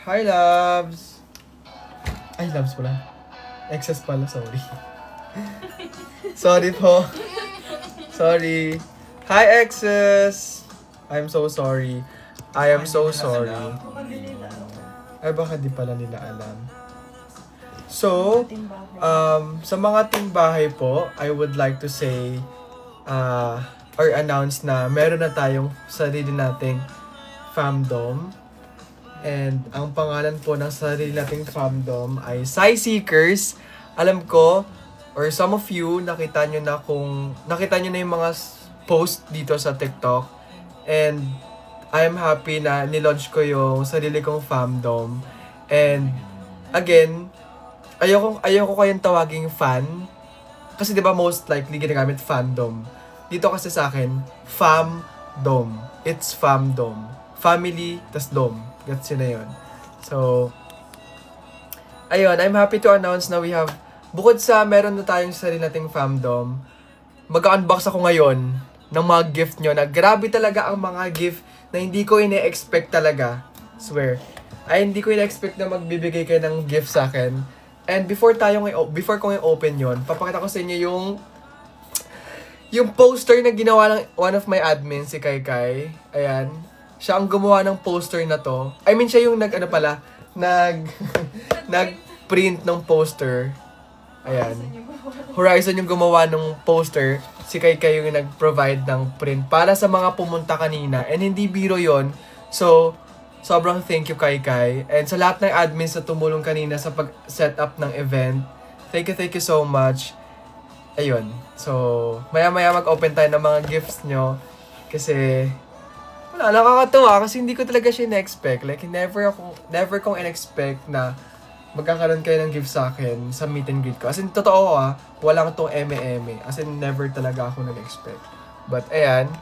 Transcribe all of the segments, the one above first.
Hi, loves! Ay, loves pala. Excess pala, sorry. Sorry po. Sorry. Hi, exes! I'm so sorry. I am so sorry. Ay, baka di pala nila alam. So, sa mga timbahay po, I would like to say, or announce na meron na tayong sarili nating famdom. And ang pangalan po ng sarili nating famdom ay Sai Seekers. Alam ko, or some of you, nakita nyo na yung mga post dito sa TikTok. And I'm happy na nilaunch ko yung sarili kong famdom. And again, ayoko kayong tawaging fan. Kasi 'di ba most likely ginagamit fandom. Dito kasi sa akin, famdom. It's famdom. Family, tas dom. Gets yun na yun. So, ayun, I'm happy to announce na we have, bukod sa meron na tayong sarili nating famdom, mag-unbox ako ngayon ng mga gift nyo na grabe talaga ang mga gift na hindi ko ine-expect talaga. Swear. Ay, hindi ko ine-expect na magbibigay kayo ng gift sa akin. And before ko i-open yon, papakita ko sa inyo yung poster na ginawa ng one of my admins, si Kai. Ayan. Siya ang gumawa ng poster na to. I mean, siya yung nag-print ng poster. Ayan. Horizon yung gumawa ng poster. Si Kai yung nag-provide ng print para sa mga pumunta kanina. And hindi biro yon. So, sobrang thank you Kai. And sa lahat ng admins na tumulong kanina sa pag-set up ng event, thank you so much. Ayun. So, maya-maya mag-open tayo ng mga gifts nyo. Kasi, wala, nakakatuwa kasi hindi ko talaga siya in-expect. Like, never kong in-expect na magkakaroon kayo ng gift sa akin sa meet and greet ko. As in, totoo walang tong eme-eme. As in, never talaga ako nag-expect. But, ayan.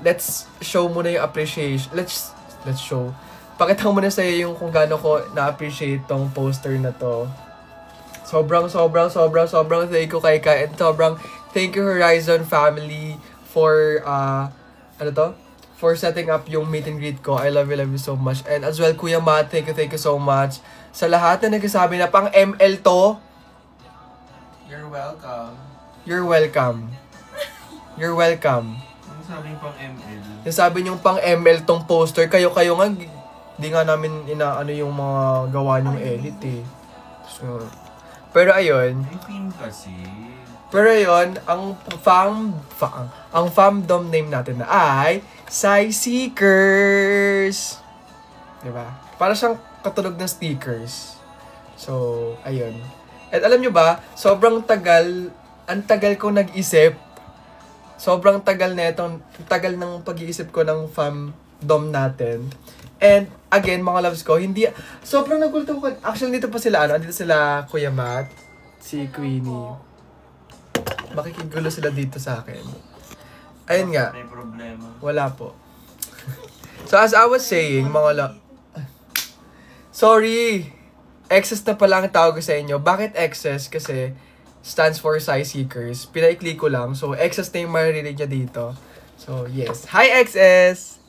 Let's show muna yung appreciation. Let's show. Pakita ko muna sa'yo yung kung gaano ko na-appreciate tong poster na to. Sobrang thank you Kai. And sobrang thank you Horizon family for, for setting up yung meet and greet ko. I love you so much. And as well, Kuya Matt, thank you so much. Sa lahat na nagsasabi na pang ML to, You're welcome. You're welcome. You're welcome. Ano sabing pang ML? Nasabi niyong pang ML tong poster. Kayo nga, di nga namin inaano yung mga gawa niyong edit eh. So, pero ayun. Ay, team kasi. Pero ayun, ang famdom name natin na ay Sai Seekers. Diba? Para siyang katulog ng stickers. So, ayun. At alam nyo ba, ang tagal kong nag-isip. Sobrang tagal ng pag-iisip ko ng famdom natin. And again, mga loves ko, sobrang nagulto ko. Actually, dito pa sila, andito sila Kuya Matt, si Queenie. Makikigulo sila dito sa akin. Ayun nga. May problema. Wala po. So, as I was saying, sorry! Excess na pala ang tawag ko sa inyo. Bakit excess? Kasi stands for Sai Seekers. Pinaikli ko lang. So, excess na yung maririnig niya dito. So, yes. Hi, excess!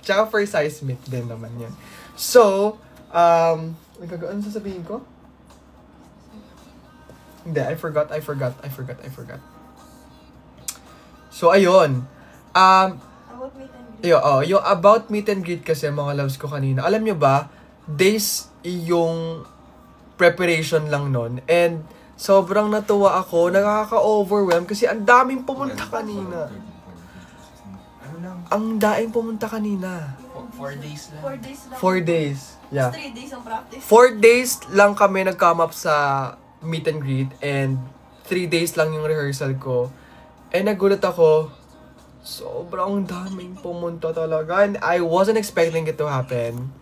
Tsaka for Sai Smith din naman yun. So, ano sasabihin ko? Hindi, I forgot. So, ayun. About meet and greet. Yung about meet and greet kasi, mga loves ko kanina. Alam nyo ba, days yung preparation lang nun. And, sobrang natuwa ako. Nakaka-overwhelm kasi ang daming pumunta kanina. Ano lang? Ang daing pumunta kanina. 4 days lang. 4 days lang. 4 days. Yeah. 3 days ang practice. 4 days lang kami nag-come up sa meet and greet and 3 days lang yung rehearsal ko. And nagulat ako, sobrang daming pumunta talaga. And I wasn't expecting it to happen.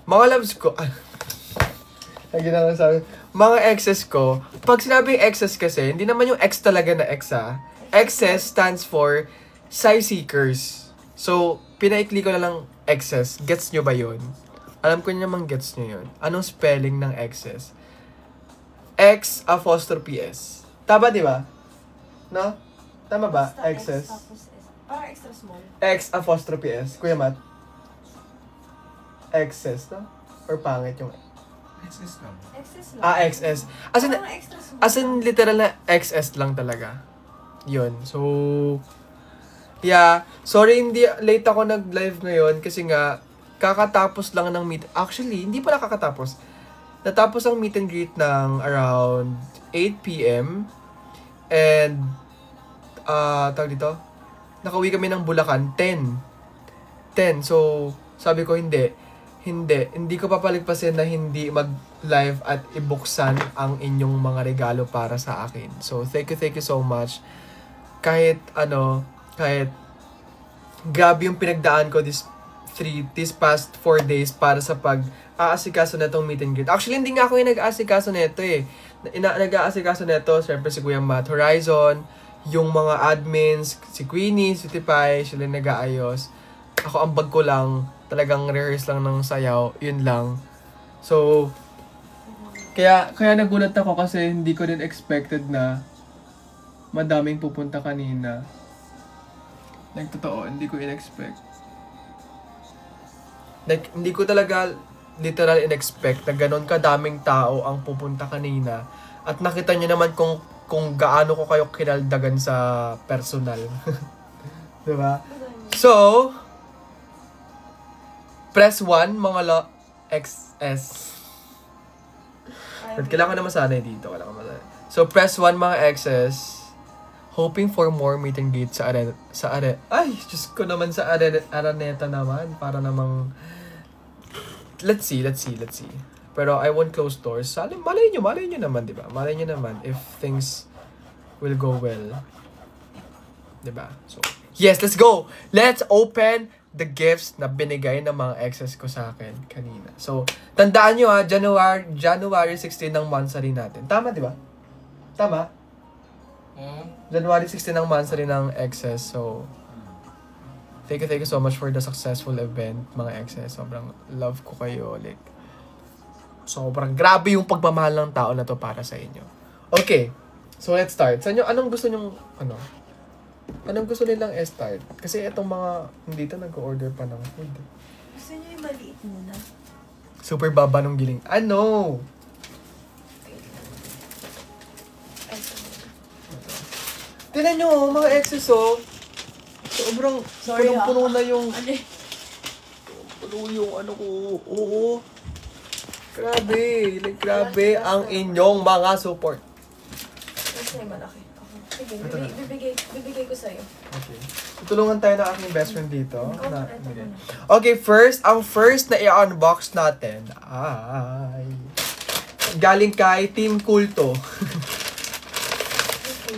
Mga loves ko, mga exes ko, pag sinabing exes kasi, hindi naman yung ex talaga na ex Exes stands for Sai Seekers. So, pinaikli ko na lang exes. Gets nyo ba yun? Alam ko naman gets nyo yun. Anong spelling ng exes? X apostrophe S. Tama, di ba? No? Tama ba? Basta Exes. X tapos S. Parang extra small. X apostrophe S. Kuya Matt? XS, no? Or pangit yung... Exist lang. Excess lang. XS. Parang extra small. As in, literal na XS lang talaga. Yun. So, yeah. Sorry, hindi late ako nag-live ngayon kasi nga, kakatapos lang ng meet. Actually, hindi pala kakatapos. Natapos ang meet and greet ng around 8 p.m. And, tawag dito, nakauwi kami ng Bulacan, 10. So, sabi ko, hindi ko papalagpasin na hindi mag-live at ibuksan ang inyong mga regalo para sa akin. So, thank you so much. Kahit grabe yung pinagdaan ko this past 4 days para sa pag-aasikaso na itong meet and greet. Actually, hindi nga ako yung nag-aasikaso nito eh. Nag-aasikaso nito, syempre si Kuya Matt Horizon, yung mga admins, si Queenie, si Tipay, sila nag-aayos. Ako, ang bag ko lang, talagang rehearse lang ng sayaw, yun lang. So, kaya nagulat ako kasi hindi ko din expected na madaming pupunta kanina. Like, totoo, hindi ko in-expect. Like, hindi ko talaga literal in-expect na ganun kadaming tao ang pupunta kanina. At nakita nyo naman kung gaano ko kayo kinaldagan sa personal. Diba? So, press 1, mga XS. Kailangan na masanay dito. So, press 1, mga XS. Hoping for more meet and greet sa Ay, Diyos ko naman sa Araneta naman. Para namang... Let's see. Pero I won't close doors. Malay nyo naman, di ba? Malay nyo naman if things will go well. Di ba? So, yes, let's go! Let's open the gifts na binigay ng mga exes ko sa akin kanina. So, tandaan nyo January 16 ng monthsary natin. Tama, di ba? Tama? January 16 ng monthsary ng exes. So, thank you so much for the successful event, mga exes. Sobrang love ko kayo. Like, sobrang grabe yung pagmamahal ng tao na to para sa inyo. Okay. So, let's start. Anong gusto nyong, anong gusto nilang start? Kasi itong mga, dito nag-order pa ng food. Gusto niyo yung maliit muna? Super baba nung giling. Ano? Tingnan nyo, mga exes, sobrang punong-puno na yung... Puno yung ano ko. Oo. Grabe. Like, grabe ang inyong mga support. Kasi malaki. Sige, bibigay ko sa'yo. Okay. Tutulungan tayo ng aking best friend dito. Okay, ang first na i-unbox natin ay galing kay Team Kulto.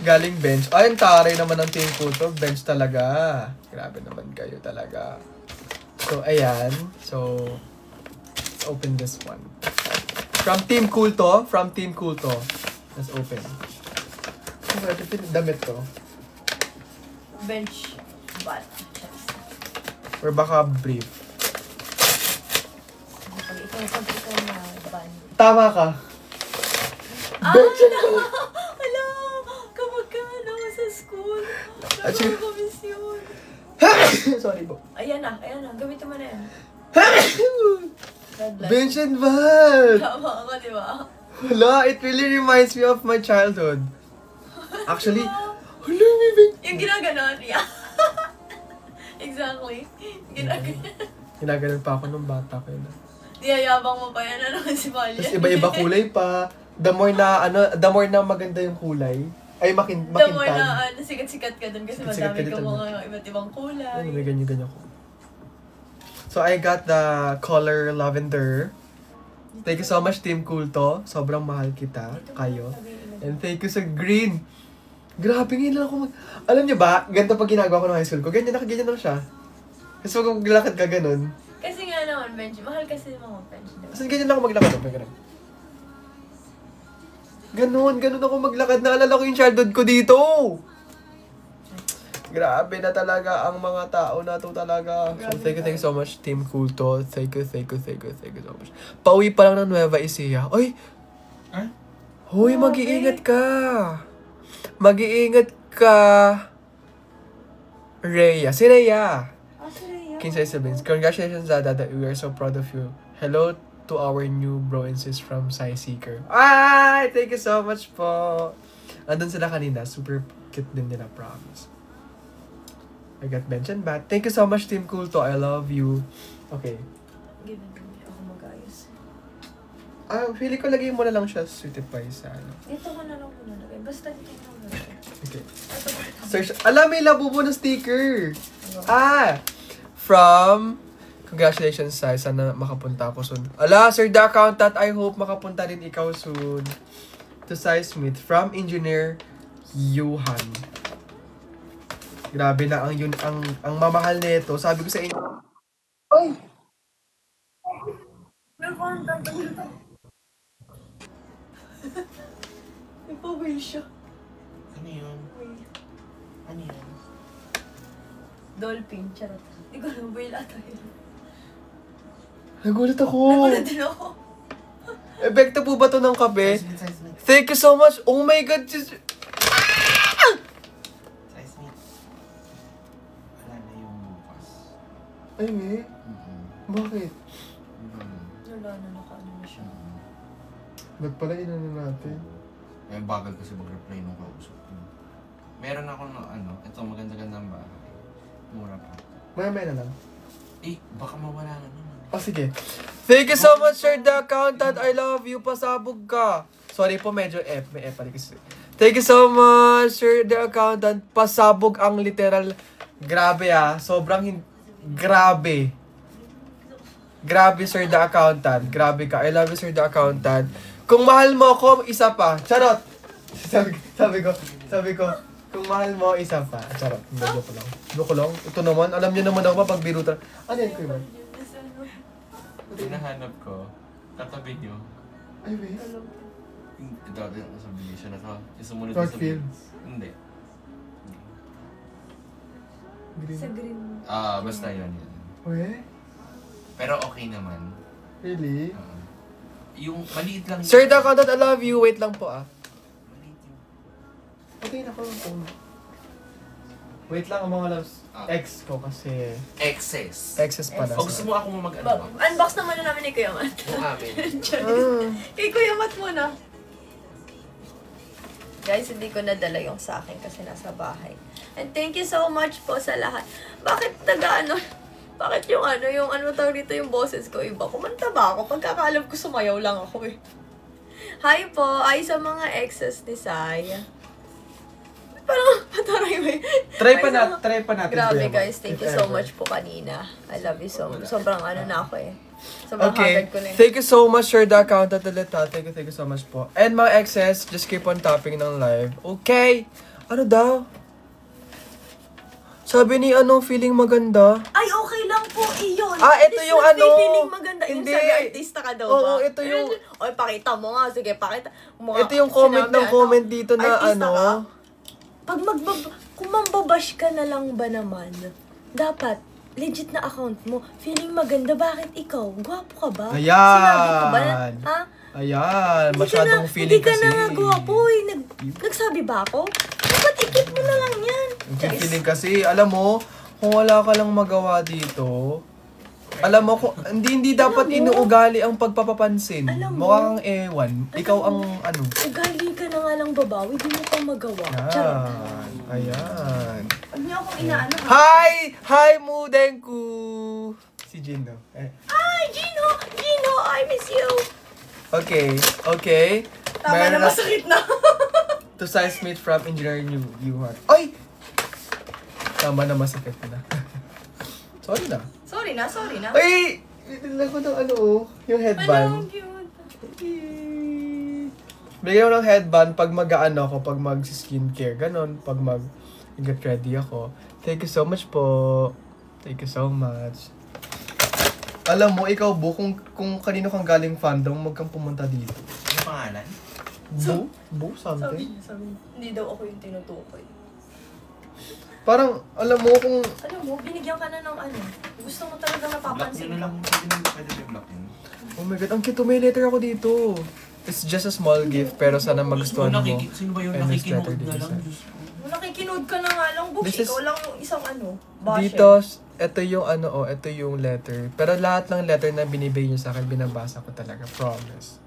Galing bench. Ay, ang taray naman ng Team Kulto. Bench talaga. Grabe naman kayo talaga. So, ayan. So, let's open this one. From Team Kulto. Let's open. Damit to. Bench. But. Or baka brief. Pag ikaw na ban. Tama ka. Bench and belt. Hala! Kapag ka sa school. Actually- Nakakamiss yun. Sorry po. Ayan na. Gamitin mo na yan. God bless. Bench and belt. Tama ako, di ba? Hala, it really reminds me of my childhood. Actually, hala, may bench. Yung ginaganon. Yeah. Exactly. Ginaganon pa ako nung bata ko yun. Niyayabang mo pa yan na naman si Malia. Tapos iba-iba kulay pa. The more na maganda yung kulay, ay The more makintag. na sikat-sikat ka dun kasi Sikat-sikat madami ka ka dun. mga iba't ibang kulay. Ay, may ganyan ko. So, I got the color lavender. Thank you so much, Team Kulto. Sobrang mahal kita, kayo. And thank you sa green. Grabe, ngayon lang ako Alam niyo ba, ganito pag ginagawa ko ng high school ko, ganyan lang siya. Kasi pag maglakad ka ganun. Kasi nga naman, Benji, mahal kasi yung mga Benji. Kasi ganyan lang ako maglakad. Ganun ako maglakad. Naalala ko yung childhood ko dito. Grabe na talaga ang mga tao na to talaga. So, thank you so much, Team Kulto. Thank you so much. Pauwi pa lang ng Nueva Ecija. Ay! Ay? Hoy, mag-iingat ka. Rhea. Si Rhea. Ah, si Rhea. Kinsey siblings. Congratulations, Dada. We are so proud of you. Hello to our new bro and sis from Sai Seeker. Ay! Thank you so much po. Andun sila kanina. Super cute din nila, promise. I got mentioned back. Thank you so much, Team Kulto. I love you. Okay. Give it to me. Ako mag-ayos. Feeling ko lagay mo na lang siya sweetie pie sa ano. Dito ko na lang muna lagay. Basta dito ko na lang. Okay. Search. Alam, may labubo na sticker. From... Congratulations, Sai. Sana makapunta ako soon. Ala, Sir the Accountant, I hope makapunta rin ikaw soon. To Sai Smith from Engineer Yuhan. Grabe na ang mamahal nito. Sabi ko sa inyo. Ay! Nagpaway siya. Ano yun? Ano yun? Dolphin, charot. Hindi ko alam, buhay lahat tayo. Nagulat ako. Nagulat din ako. Epekto po ba to ng kape? Size meat. Thank you so much. Oh my God. Size meat. Wala na yung bukas. Ay, may? Bakit? Wala na, nakaano na siya. Ba't pala inano natin? May bagal kasi mag-reply nung kausap ko. Meron ako na ito maganda-gandang bahay. Mura pa. Maya na lang. Baka mawala na naman. Sige. Thank you so much, Sir the Accountant. I love you. Pasabog ka. Sorry po, medyo F. May F pala kasi. Thank you so much, Sir the Accountant. Pasabog ang literal. Grabe sobrang grabe. Grabe, Sir the Accountant. Grabe ka. I love you, Sir the Accountant. Kung mahal mo ako, isa pa. Charot. Sabi ko, kung mahal mo, isa pa. Charot. Joke lang. Joke lang. Ito naman, alam niyo naman ako pag birutan. Ano yan, Kuya? Hinahanap ko, katabi nyo. Ay, wait. Ito yung subdivision na to. Yung sumunod Short sa films. Hindi. Green. Sa green. Basta yun. Uy? Pero okay naman. Really? Yung maliit lang yun. Sir the Accountant, I love you. Wait lang po Maliit yung... Okay na ko. Wait lang ang mga loves. Ex ko kasi. Excess. Excess pala. O gusto mo ako mag-ano? Unbox naman na namin ni Kuya Mat. Yung amin. Kay Kuya Mat muna. Guys, hindi ko nadala yung sa akin kasi nasa bahay. And thank you so much po sa lahat. Bakit bakit yung tawag dito yung boses ko iba? Kumanta ba ako? Pagkakaalam ko sumayaw lang ako eh. Hi po, ay sa mga exes ni Sai. Parang pataray mo eh. Try pa natin. Grabe Kuya Mat, guys, thank if you so ever. much po kanina. I love you so much. Sobrang na ako eh. Sobrang Okay, haggard ko na eh. thank you so much, Sir the Accountant ulit ha. Thank you so much po. And mga exes, just keep on tapping ng live. Okay! Ano daw? Sabi ni feeling maganda. Ay, okay lang po iyon. Ito This yung not may feeling maganda. Hindi. Yung sabi, artista ka daw ba? Oo, ito yung... Oy, pakita mo nga. Sige, pakita. Ito yung comment ng comment dito na artista ka? Pag kung mambabash ka na lang ba naman, dapat, legit na account mo, feeling maganda, bakit ikaw? Gwapo ka ba? Ayan. Sinabi ko ba? Ha? Ayan, masyadong feeling kasi. Hindi ka na gwapo eh. Nagsabi ba ako? Dapat ikip mo na lang yan. Yung feeling kasi, alam mo, kung wala ka lang magawa dito, alam mo, hindi dapat inuugali ang pagpapapansin. Alam mo. Mukha kang ewan. Ikaw ang Ugali ka na nga lang babawi, di mo pa magawa. Charot. Ayan. Huwag niyo akong inaano. Hi, Mudenku! Si Gino. Ay, Gino! I miss you! Okay. Tama na, masakit na. To Sai Smith from Engineer Yuhan. Ay! Tama na, masakit na. Sorry na. Sorry na. Ay! Bigyan ko ng yung headband. Bigyan ko ng headband pag pag mag-skincare, ganon, pag mag-get ready ako. Thank you so much po. Thank you so much. Alam mo, ikaw kung kanino kang galing fandom, huwag kang pumunta dito. Ano pangalan? Bu? Something? Sabi, hindi daw ako yung tinutukoy. Parang, alam mo kung... Alam mo, binigyan ka na ng gusto mo talaga Block napapansin nyo na ka. lang. Pwede yung block yun. Oh my God, ang cute, may letter ako dito. It's just a small gift, pero sana magustuhan mo. Sino ba yung And this letter nakikinood dito na lang? sa- Diyos ko. Nakikinood ka na nga lang, Bush. This is- Ikaw lang yung isang basher. Dito, ito yung ano, ito yung letter. Pero lahat ng letter na binibigay niyo sa akin, binabasa ko talaga. Promise.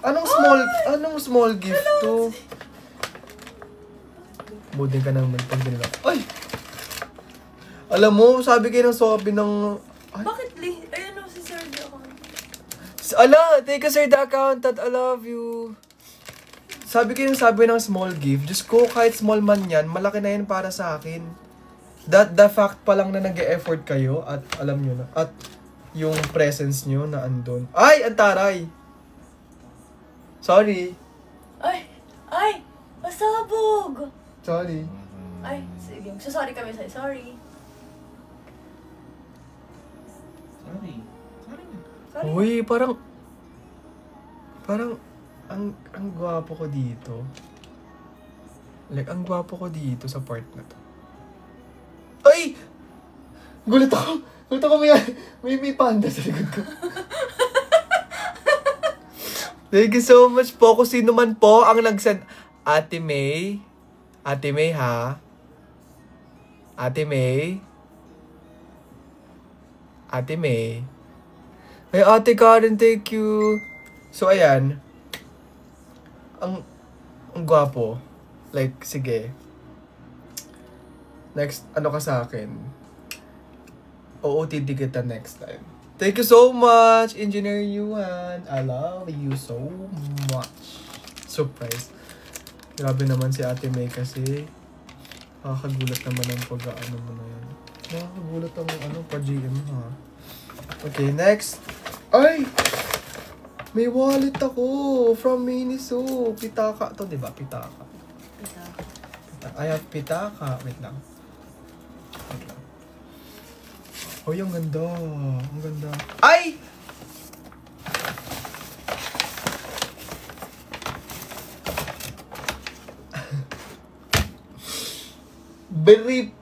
Anong small gift to? Budin ka naman pag dinila. Ay! Alam mo, sabi kayo ng Sophie ng... Ay. Bakit ayun si Sir the account. Ala, take a Sir the accountant. I love you. Sabi ng small gift. Diyos ko, kahit small man yan, malaki na yan para sa akin. The fact pa lang na nag-e-effort kayo at alam nyo na, at yung presence nyo na andun. Ay! Ang taray! Sorry. Ay! Pasabog! Sorry. Ay, sige. So, sorry kami sa'yo. Sorry. Sorry. Uy, parang ang gwapo ko dito. Like, ang gwapo ko dito sa part na to. Ay! Gulat ako may panda sa likod ko. Thank you so much po. Kung sino man po ang nag-send. Ate May ha? Ate May? Ay, Ate Karen, thank you. So, ayan. Ang gwapo. Like, sige. Next, ano ka sa akin? OOTD kita next time. Thank you so much, Engineer Yuan. I love you so much. Surprise. Grabe naman si Ate May kasi. Nakakagulat naman ang pag-ano mo na yan. Nakakagulat ang pa-GM ha. Okay, next. Ay! May wallet ako from Miniso. Pitaka to, di ba? Pitaka. I have pitaka. Wait lang. Oh, yung ganda. Ang ganda. Ay! Brief.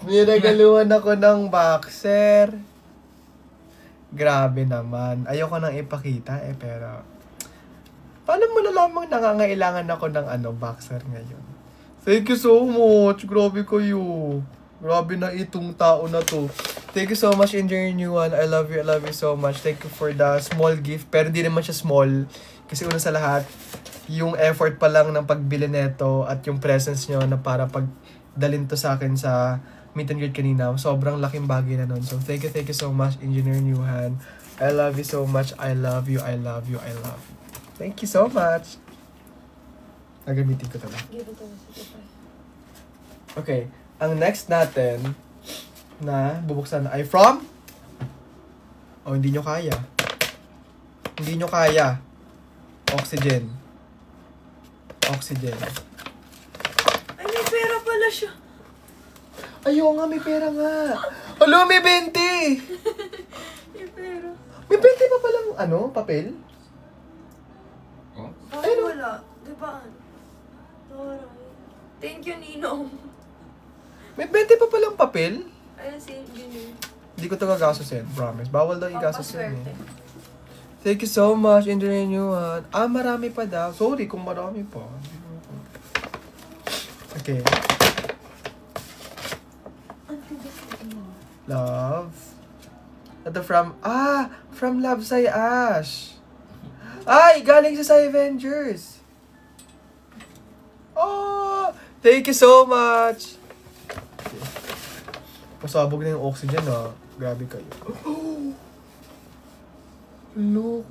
Niragaluhan ako ng boxer. Grabe naman. Ayoko nang ipakita pero... Paano mo nalamang nangangailangan ako ng boxer ngayon? Thank you so much. Grabe kayo. Grabe na itong tao na to. Thank you so much, Engineer Yuan. I love you so much. Thank you for the small gift. Pero di naman siya small. Kasi una sa lahat, yung effort pa lang ng pagbili neto at yung presence nyo na para pagdalin to sa akin sa meet and greet kanina. Sobrang laking bagay na nun. So, thank you so much, Engineer Yuan. I love you so much. I love you. Thank you so much. Nagamitin ko talaga. Give it to me. Okay. Ang next natin na bubuksan na ay from... Oh, hindi nyo kaya. Oxygen. Ay, may pera pala siya. Ayaw nga, may pera nga. Alo, may 20! May pera. May 20 pa palang, papel? Oh? Ay, wala. Diba? Wala. Thank you, Ninong. May 20 pa palang papel? Ayun si Engineer. Hindi ko ito gagastusin, promise. Bawal daw igastusin Pampaswerte. Thank you so much, Engineer Yuan. Marami pa daw. Sorry kung marami pa. Okay. Love. Ito from Love Say Ash. Ay, galing sa Avengers. Oh, thank you so much. Pasabog na yung oxygen Grabe kayo. Look,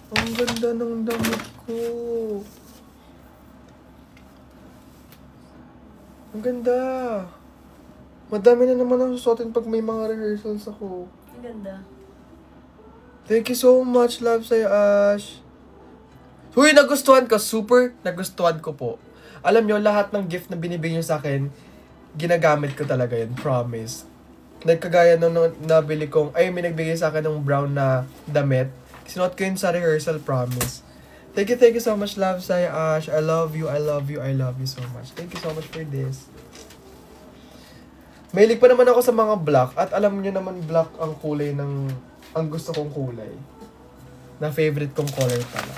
ang ganda ng damit ko. Ang ganda. Madami na naman ang susuotin pag may mga rehearsals ako. Ang ganda. Thank you so much, Love Sa'yo, Ash. Huy, nagustuhan ko. Super nagustuhan ko po. Alam nyo, lahat ng gift na binibigay nyo sa akin, ginagamit ko talaga yun. Promise. Nagkagaya nung nabili kong, may nagbigay sa akin ng brown na damit. Sinuot ko yun sa rehearsal, promise. Thank you so much, Love Sa'yo, Ash. I love you so much. Thank you so much for this. Mahilig pa naman ako sa mga black. At alam nyo naman, black ang kulay ang gusto kong kulay. Na favorite kong color pala.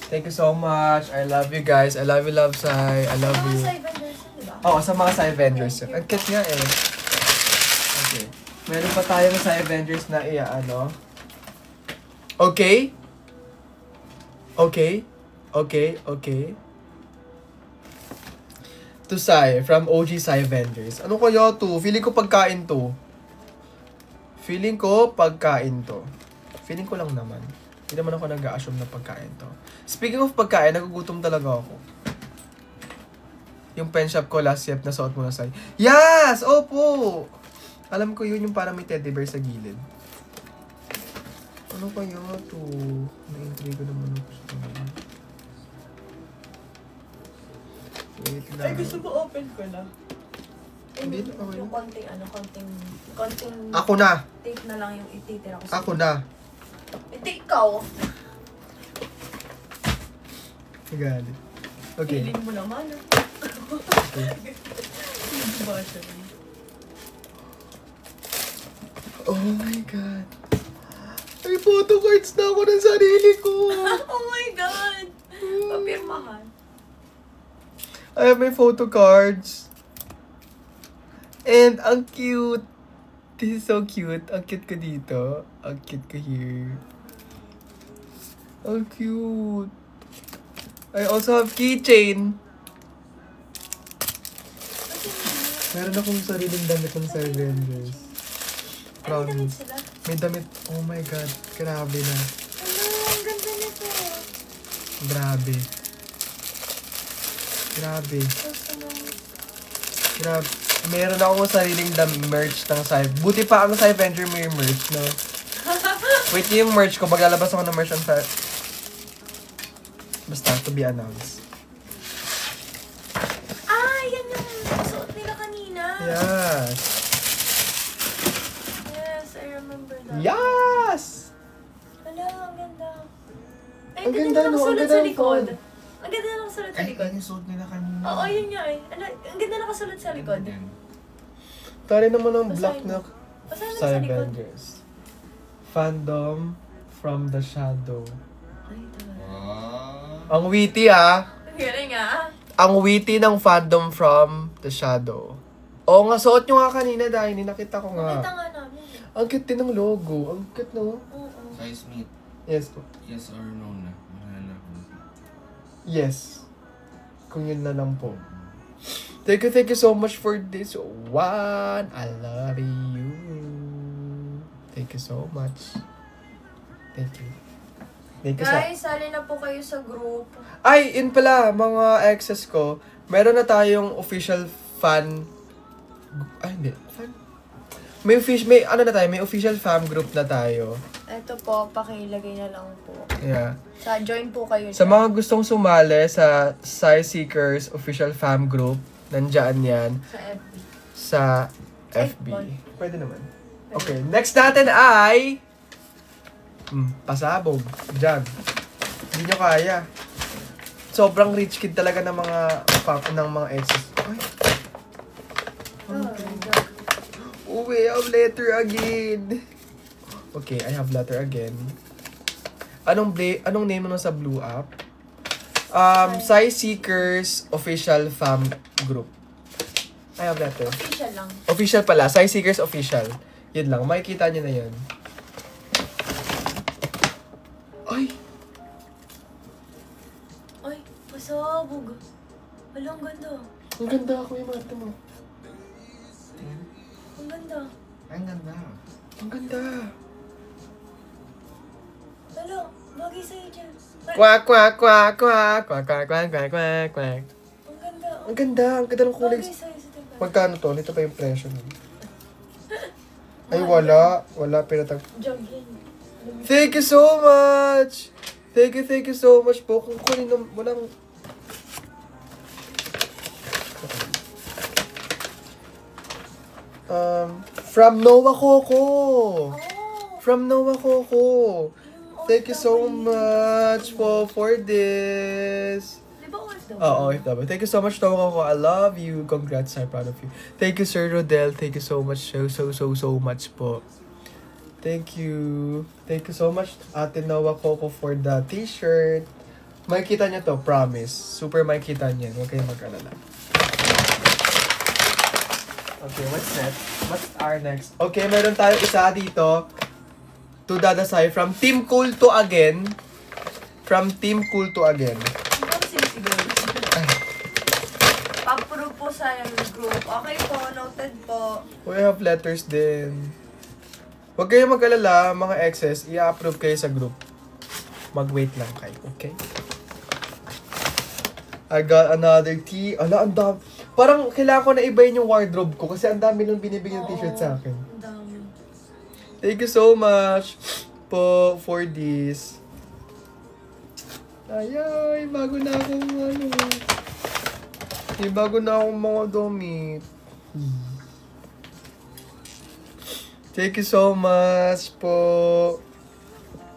Thank you so much. I love you guys. I love you, Love Sai. I love you. Sa Avengers, di ba? Oo, sa mga Psy Avengers. Ang cute nga eh. Okay. Meron pa tayong Psy Avengers na ano. Okay? Okay? Okay? Okay? To Psy, from OG Psy Avengers. Ano kaya to? Feeling ko pagkain to. Feeling ko pagkain to. Feeling ko lang naman. Hindi naman ako nag-a-assume na pagkain to. Speaking of pagkain, nagugutom talaga ako. Yung pen shop ko last year na suot mo na Psy. Yes! Opo! Alam ko yun yung parang may teddy bear sa gilid. Ano kaya to? Na-intrigue naman ako sa kanila. Wait lang. Ay, gusto mo open ko na? Hindi na ako yung konting Ako na! tape na lang yung ititira ko Ako na! Ito ikaw. Nagalit. Okay. Feeling mo naman. Okay. Hindi ba siya? Oh my God. May photo cards na ako ng sarili ko. Oh my God! Papirmahan. I have my photo cards. And ang cute. This is so cute. Ang cute ko dito. Ang cute ko here. Ang cute. I also have keychain. Meron akong sariling damit ng Psy Avengers. Ano damit Promise. sila? May damit. Oh my God. Grabe na. Ano? Ang ganda nito. Grabe. Grabe. Gusto mo? Grabe. Meron akong sariling merch ng Psy. Buti pa ang Psy Avenger may merch, no? Wait, yung merch ko. Maglalabas ako ng merch ng Psy. Basta, to be announced. Ah, yan yung suot nila kanina. Yes. Yes, I remember that. Yes! Hala, ang ganda. Ay, Ang ang ganda, ganda no? Ang nakasulat ganda sa ng likod. font. Ang ganda nakasulat sa Ay, likod. yan yung suot nila kanina. Oo, yun nga eh. Ang ganda nakasulat sa likod. Yan. Tari naman ang Basahin black mo. na Basahin mo Psy sa likod. Avengers. Fandom from the shadow. Ay, tagal. Wow. Ang witty, ah. Ang galing ah. Ang witty ng fandom from the shadow. Oo nga, suot nyo nga kanina dahil nakita ko Nakita nga. nga namin. Ang cute din ng logo. Ang cute, no? Oo. Size meet. Yes po. Yes or no na. Mahala ko. Yes. Kung yun na lang po. Thank you so much for this one. I love you. Thank you so much. Thank you. Thank you Guys, sali na po kayo sa group. Ay, yun pala, mga exes ko. Meron na tayong official fan. Ay, hindi. Fan? May official fan group na tayo. Ito po, pakilagay na lang po. Yeah. Join po kayo Sa dyan. mga gustong sumali sa Psy Seekers official fan group, nandyan yan Sa FB. sa Ay, FB. bon. Pwede naman. Okay, next natin ay pasabog. Jag. Hindi nyo kaya. Sobrang rich kid talaga ng mga exes. Ay, Oh, my God. we have letter again. Okay, I have letter again. Anong name mo sa blue app? Psy Seekers official fan group. I have letter. Official lang. Official pala. Psy Seekers official. Yun lang. Makikita nyo na yun. Ay! Ay, pasabog. Hala, ang ganda. Ang ganda ako yung mata mo. Ang ganda. Ay, ang ganda. Ang ganda. Hala, bagay sa'yo dyan. Ay, Kwak, kwak, kwak, kwak, kwak, kwak, kwak, kwak, kwak, kwak. ang ganda. Ang ganda. Ang ganda ng kulay. Bagay sa'yo sa tingnan. Magkano to? Nito pa yung presyo nun. Ay, wala. Wala. Pinatag. Jog yan. Thank you so much! Thank you so much po. Kung kunin ng walang... From Noah Coco! Oh! From Noah Coco! Yung Thank you so OFW. much for this! Di ba OFW? Oo, OFW. Thank you so much, Noah Coco. I love you. Congrats, I'm proud of you. Thank you, Sir Rodel. Thank you so much, so much po. Thank you. Thank you so much, Ate Noah Coco, for the t-shirt. Makikita niyo to, promise. Super makikita niyo. Huwag kayong mag-alala. Okay, what's next? What's our next? Okay, meron tayong isa dito. To Dadasay from Team Cool to again. From Team Cool to again. Ano sinisigaw? Approve po sa group. Okay po, noted po. We have letters din. Huwag kayong mag-alala, mga exes. I-approve kayo sa group. Mag-wait lang kayo, okay? I got another tea. Ala, ang dami. Parang kailangan ko na ibayin yung wardrobe ko kasi ang dami lang binibigyan ng t-shirt sa akin. Ang dami. Thank you so much po for this. Ay, bago na akong ano. May bago na akong mga damit. Thank you so much po.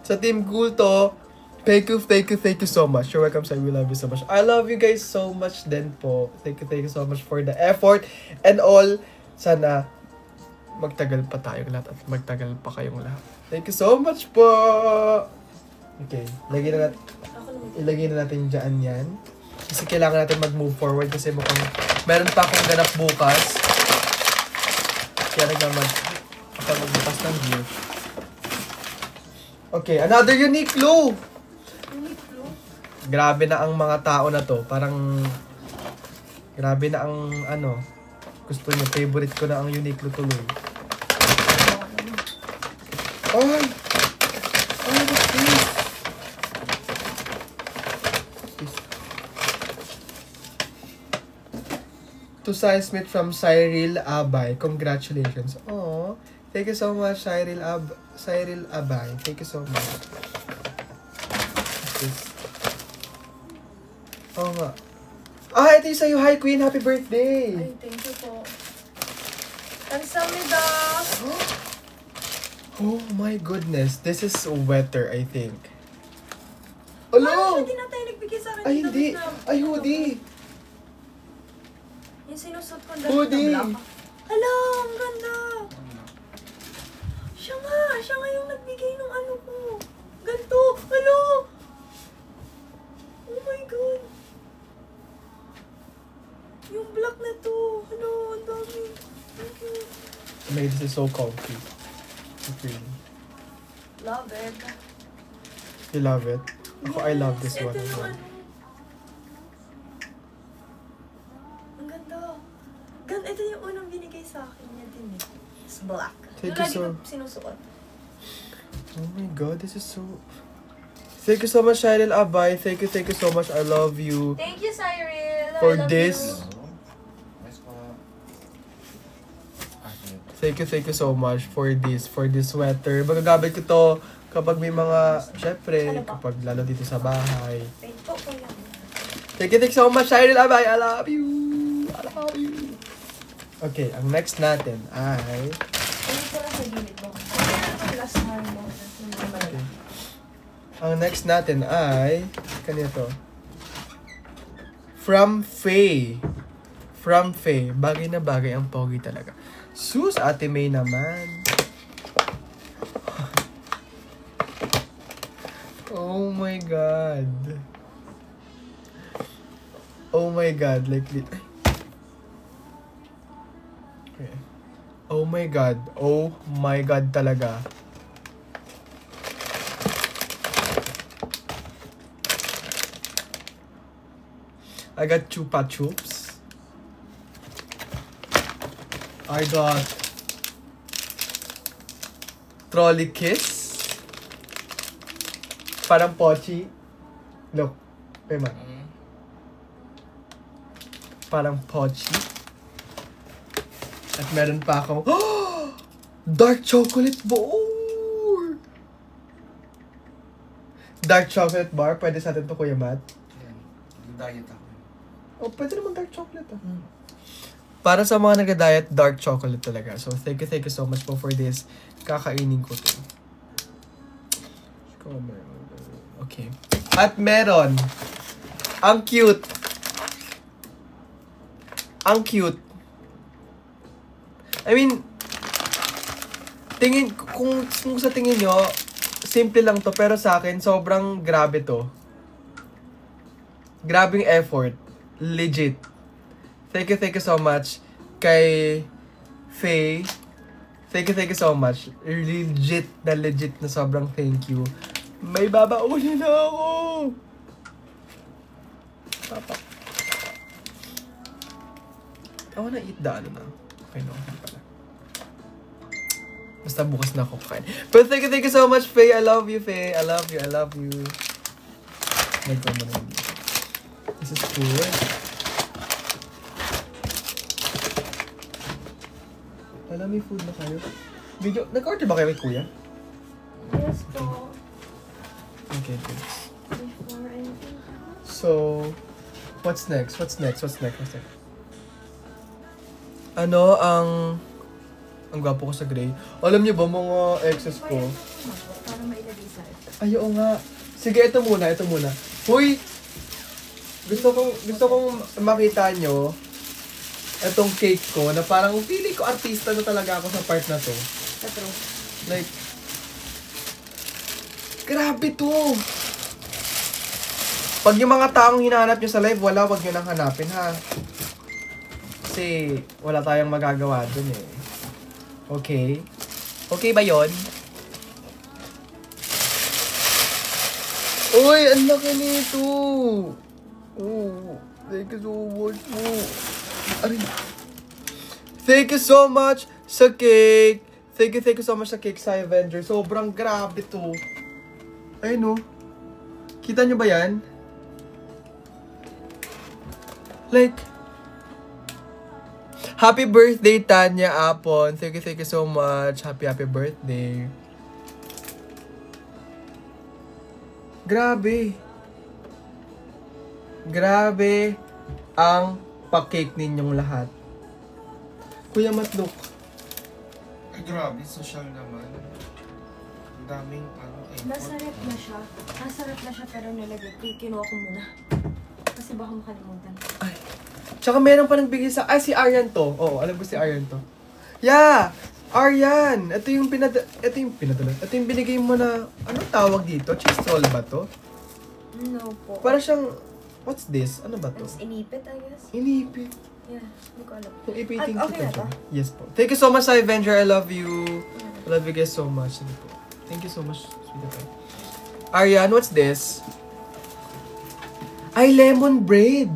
Sa Team Cool to, thank you so much. You're welcome, sir. We love you so much. I love you guys so much din po. Thank you so much for the effort and all. Sana magtagal pa tayong lahat at magtagal pa kayong lahat. Thank you so much po. Okay, ilagay na natin dyan yan. Kasi kailangan natin mag-move forward kasi mukhang meron pa akong ganap bukas. Kaya ako magbukas ng gear. Okay, another Uniqlo! Uniqlo? Grabe na ang mga tao na to. Parang, grabe na ang, ano, gusto niyo, favorite ko na ang Uniqlo tuloy. Ay! Ay, what's this? To Science Smith from Cyril Abay. Congratulations. Oh, thank you so much, Cyril Abay. Thank you so much. Oh nga. Ah, ito yung sa'yo. Hi, Queen. Happy birthday. Ay, thank you po. Kamsahamnida! Oh my goodness. This is wetter, I think. Ano? Hello! Hindi na tayo nagbigay sa akin. Ay, hindi. Ay, hoodie. Yung sinusot ko Hoodie. na black. Hala, ang ganda. Siya nga yung nagbigay ng ano ko. Ganto, hala. Oh my God. Yung black na to. Hala, ang dami. Thank you. May, this is so comfy. Okay. Love it. You love it? Ako, I love this Ito one. yung ano. Ang ganda. Ito yung unang binigay sa akin niya din eh. It's black. Thank Yung you so- lagi ko sinusuot. Oh my God, this is so... Thank you so much, Cyril Abay. Thank you so much. I love you. Thank you, Cyril. For I love this. you. Nice pa. Thank you so much for this sweater. Magagamit ko to kapag may mga, syempre, Ano ba? kapag lalo dito sa bahay. Wait po po yan. Thank you so much, Cyril Abay. I love you. I love you. Okay, ang next natin ay... Ano ko lang sa gilid mo? Ano last time mo? Okay. Ang next natin ay... Kanito. From Faye. From Faye. Bagay na bagay ang pogi talaga. Sus, Ate May naman. Oh my God. Oh my God. Like, okay. Oh my God. Oh my God talaga. I got Chupa Chups. I got Trolley Kiss. Parang Pochi. Look. Pema. Parang Pochi. At meron pa akong Dark Chocolate Bar. Dark Chocolate Bar. Pwede sa atin to, Kuya Matt. Yan. Nag-diet ako. Oh, pwede naman dark chocolate Para sa mga nag-diet, dark chocolate talaga. So, thank you so much po for this. Kakainin ko to. Okay. At meron. Ang cute. Ang cute. I mean, kung sa tingin nyo, simple lang to. Pero sa akin, sobrang grabe to. Grabing effort. Legit. Thank you so much kay Faye. Thank you so much. Legit na sobrang thank you. May babauli na ako. Papa. I wanna eat the ano na. Okay, no. Pala. Basta bukas na ako kain. But thank you so much, Faye. I love you, Faye. I love you. This is cool. Alam, may food na kayo. Video, nag-order ba kayo kay Kuya? Yes po. Okay, thanks. Before anything. So, what's next? Ano ang gwapo ko sa gray? Alam niyo ba mga exes ko? Para mailagay sa ito. Ay, oo nga. Sige, ito muna. Huy! Gusto kong makita nyo itong cake ko na parang feeling ko artista na talaga ako sa part na to. True. Like, grabe to! Pag yung mga taong hinahanap nyo sa live, wag nyo nang hanapin, ha? Kasi wala tayong magagawa dun eh. Okay? Okay ba yon? Uy, ang laki nito! Oh, thank you so much po. Aray. Thank you so much sa cake. Thank you so much sa cake sa Avenger. Sobrang grabe to. Ayun no. Kita nyo ba yan? Like, happy birthday, Tanya Apon. Thank you so much. Happy birthday. Grabe. Grabe ang pa-cake ninyong lahat. Kuya Matluk. Ay, grabe, social naman. Ang daming effort. Masarap na siya pero nilagay ko. Kinuha ko muna. Kasi baka makalimutan. Ay. Tsaka meron pa nagbigay sa... si Aryan to. Oo, alam ko si Aryan to. Yeah! Aryan! Ito yung pinadala. Ito yung binigay mo na... Anong tawag dito? Cheese roll ba to? No po. Para siyang... What's this? Ano ba to? It's inipit, I guess. Inipit. Yeah, hindi ko alam. Yung ipiting Okay na kita ba? Yes po. Thank you so much, Avenger. I love you. I love you guys so much. Thank you so much, sweetie. Aryan, what's this? Ay, lemon bread.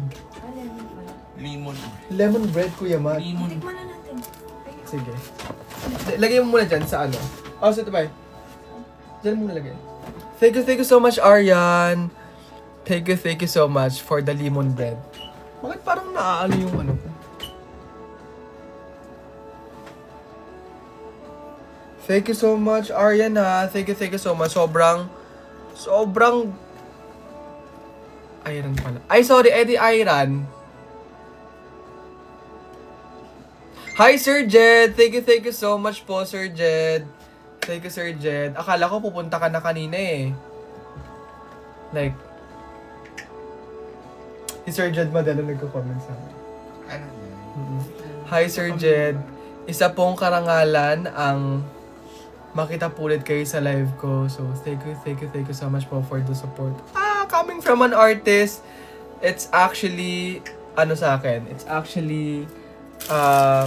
Lemon pala. Lemon bread, Kuya Matt. Tikman na natin. Sige. Lagay mo muna dyan sa ano. Oh, so ito ba? Dyan muna lagay. Thank you so much, Aryan. Thank you so much for the lemon bread. Bakit parang naaano yung ano ko? Thank you so much, Aryan, ha. Thank you so much. Sobrang Iron pala. Ay, sorry, Eddie Iron. Hi, Sir Jed. Thank you so much po, Sir Jed. Thank you, Sir Jed. Akala ko pupunta ka na kanina eh. Like, si Sir Jed Madalo nagko-comment sa akin. Ano yan? Hi, Sir Jed. Isa pong karangalan ang makita pulit kayo sa live ko. So, thank you so much po for the support. Coming from an artist, it's actually, sa akin, it's actually, a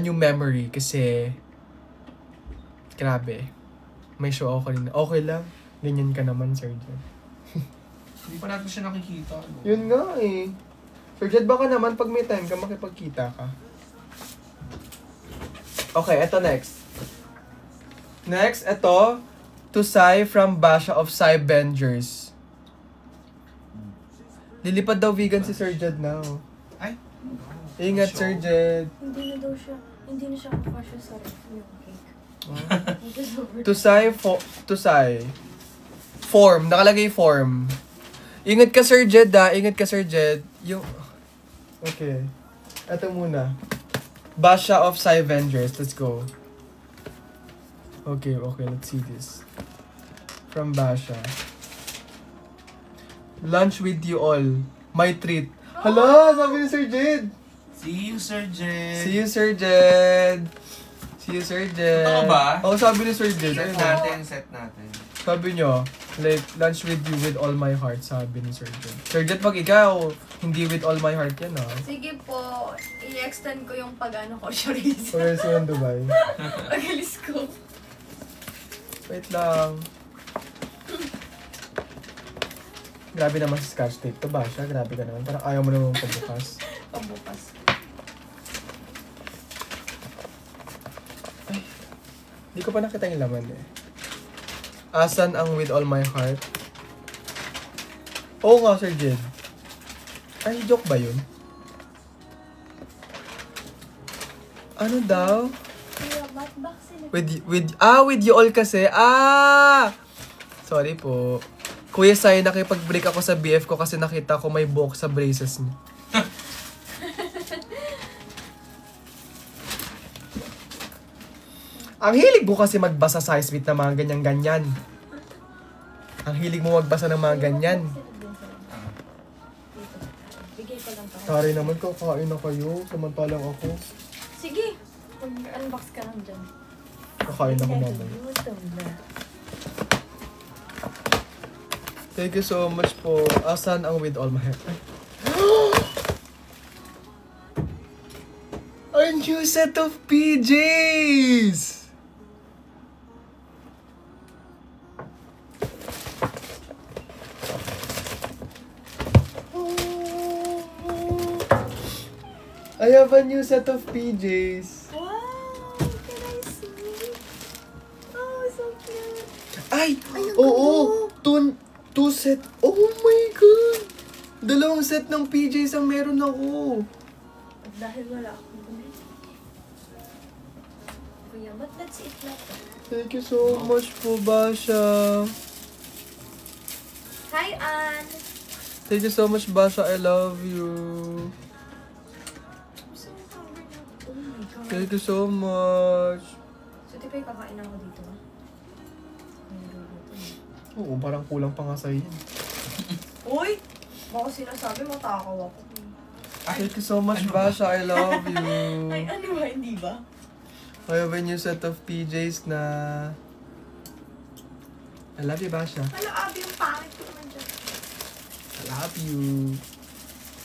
new memory kasi, grabe, may show ako rin. Okay lang, ganyan ka naman, Sir Jed. Hindi pa natin siya nakikita. No? Yun nga eh. Sir Jed, baka naman pag may time ka, makipagkita ka. Okay, eto next. Next, eto, to Sai from Basha of Sai Bengers. Lilipad daw vegan si Sir Jed now. Ay? Ingat, Sir Jed. Hindi na siya kakasya sa ref yung cake. To Sai. Form. Nakalagay form. Ingat ka, Sir Jed, Ingat ka, Sir Jed. Yung... Okay. Ito muna. Basha of Sai Bengers. Let's go. Okay, let's see this. From Basha. Lunch with you all. My treat. Hala, sabi ni Sir Jed. See you, Sir Jed. See you, Sir Jed. See you, Sir Jed. Totoo ba? Oo, sabi ni Sir Jed. Set Ayun. natin. Sabi niya, like, lunch with you with all my heart, sabi ni Sir Jet. Sir Jet, pag ikaw, hindi with all my heart yan, ah. Sige po, i-extend ko yung pag-ano ko, chorizo. Where's yung Dubai? Pag-alis ko. Wait lang. Grabe naman si Scotch Tape to ba siya? Grabe ka naman. Parang ayaw mo naman pagbukas. Pagbukas. Ay, hindi ko pa nakita yung laman eh. Asan ang with all my heart? Oo nga, Sir Jed. Ay, joke ba yun? Ano daw? Kuya, ba't box sila? With you all kasi. Sorry po. Kuya Sai, nakipag-break ako sa BF ko kasi nakita ko may buhok sa braces niya. Ang hilig mo kasi magbasa sa Smith na mga ganyan-ganyan. Ang hilig mo magbasa ng mga ganyan. Bigay ko lang to. Sorry naman, kakain na kayo. Samantalang ako. Sige, mag-unbox ka lang dyan. Kakain ako mamaya. Thank you so much po. Asan ang with all my heart? A new set of PJs! I have a new set of PJs. Wow, can I see? Oh, so cute. Ay! Ay, ang Oo! Two set. Oh my God! Dalawang set ng PJs ang meron ako. At dahil wala akong bumili. Kuya, but let's eat later. Thank you so much po, Basha. Hi, Ann! Thank you so much, Basha. I love you. I'm so hungry now. Oh my God. Thank you so much. So, di ba yung kakain ako dito? Oo, parang kulang pa nga sa'yo. Uy! Baka sinasabi mo, takaw ako. Thank you so much, Basha. I love you. Ay, ano ba? Hindi ba? I have a new set of PJs na... I love you, Basha. Hala, Abby, yung pangit ko naman dyan. I love you.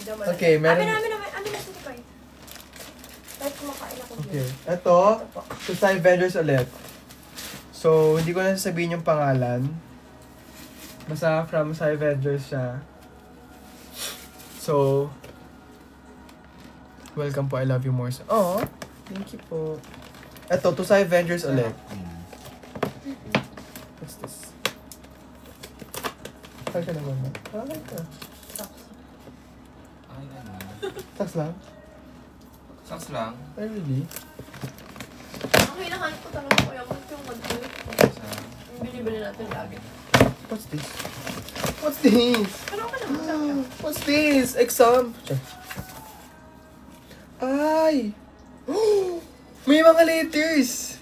Okay, Okay, meron- Ano na sa tayo? Kahit kumakain ako Okay. dyan. Ito, Ito po. Susai Vendors ulit. So, hindi ko na sasabihin yung pangalan. Basta from Susai Vendors siya. So, welcome po. I love you more. Oh, thank you po. Ito, Susai Vendors ulit. What's this? Saan ka naman? Okay ka. Ay, ano? Saks lang? Saks lang. Ay, really? Ang hinahanap ko talaga ko yung mag-do. Sa... Yung binibili natin lagi. What's this? What's this? Pero okay naman sa akin. What's this? Exam. Ay! May mga letters!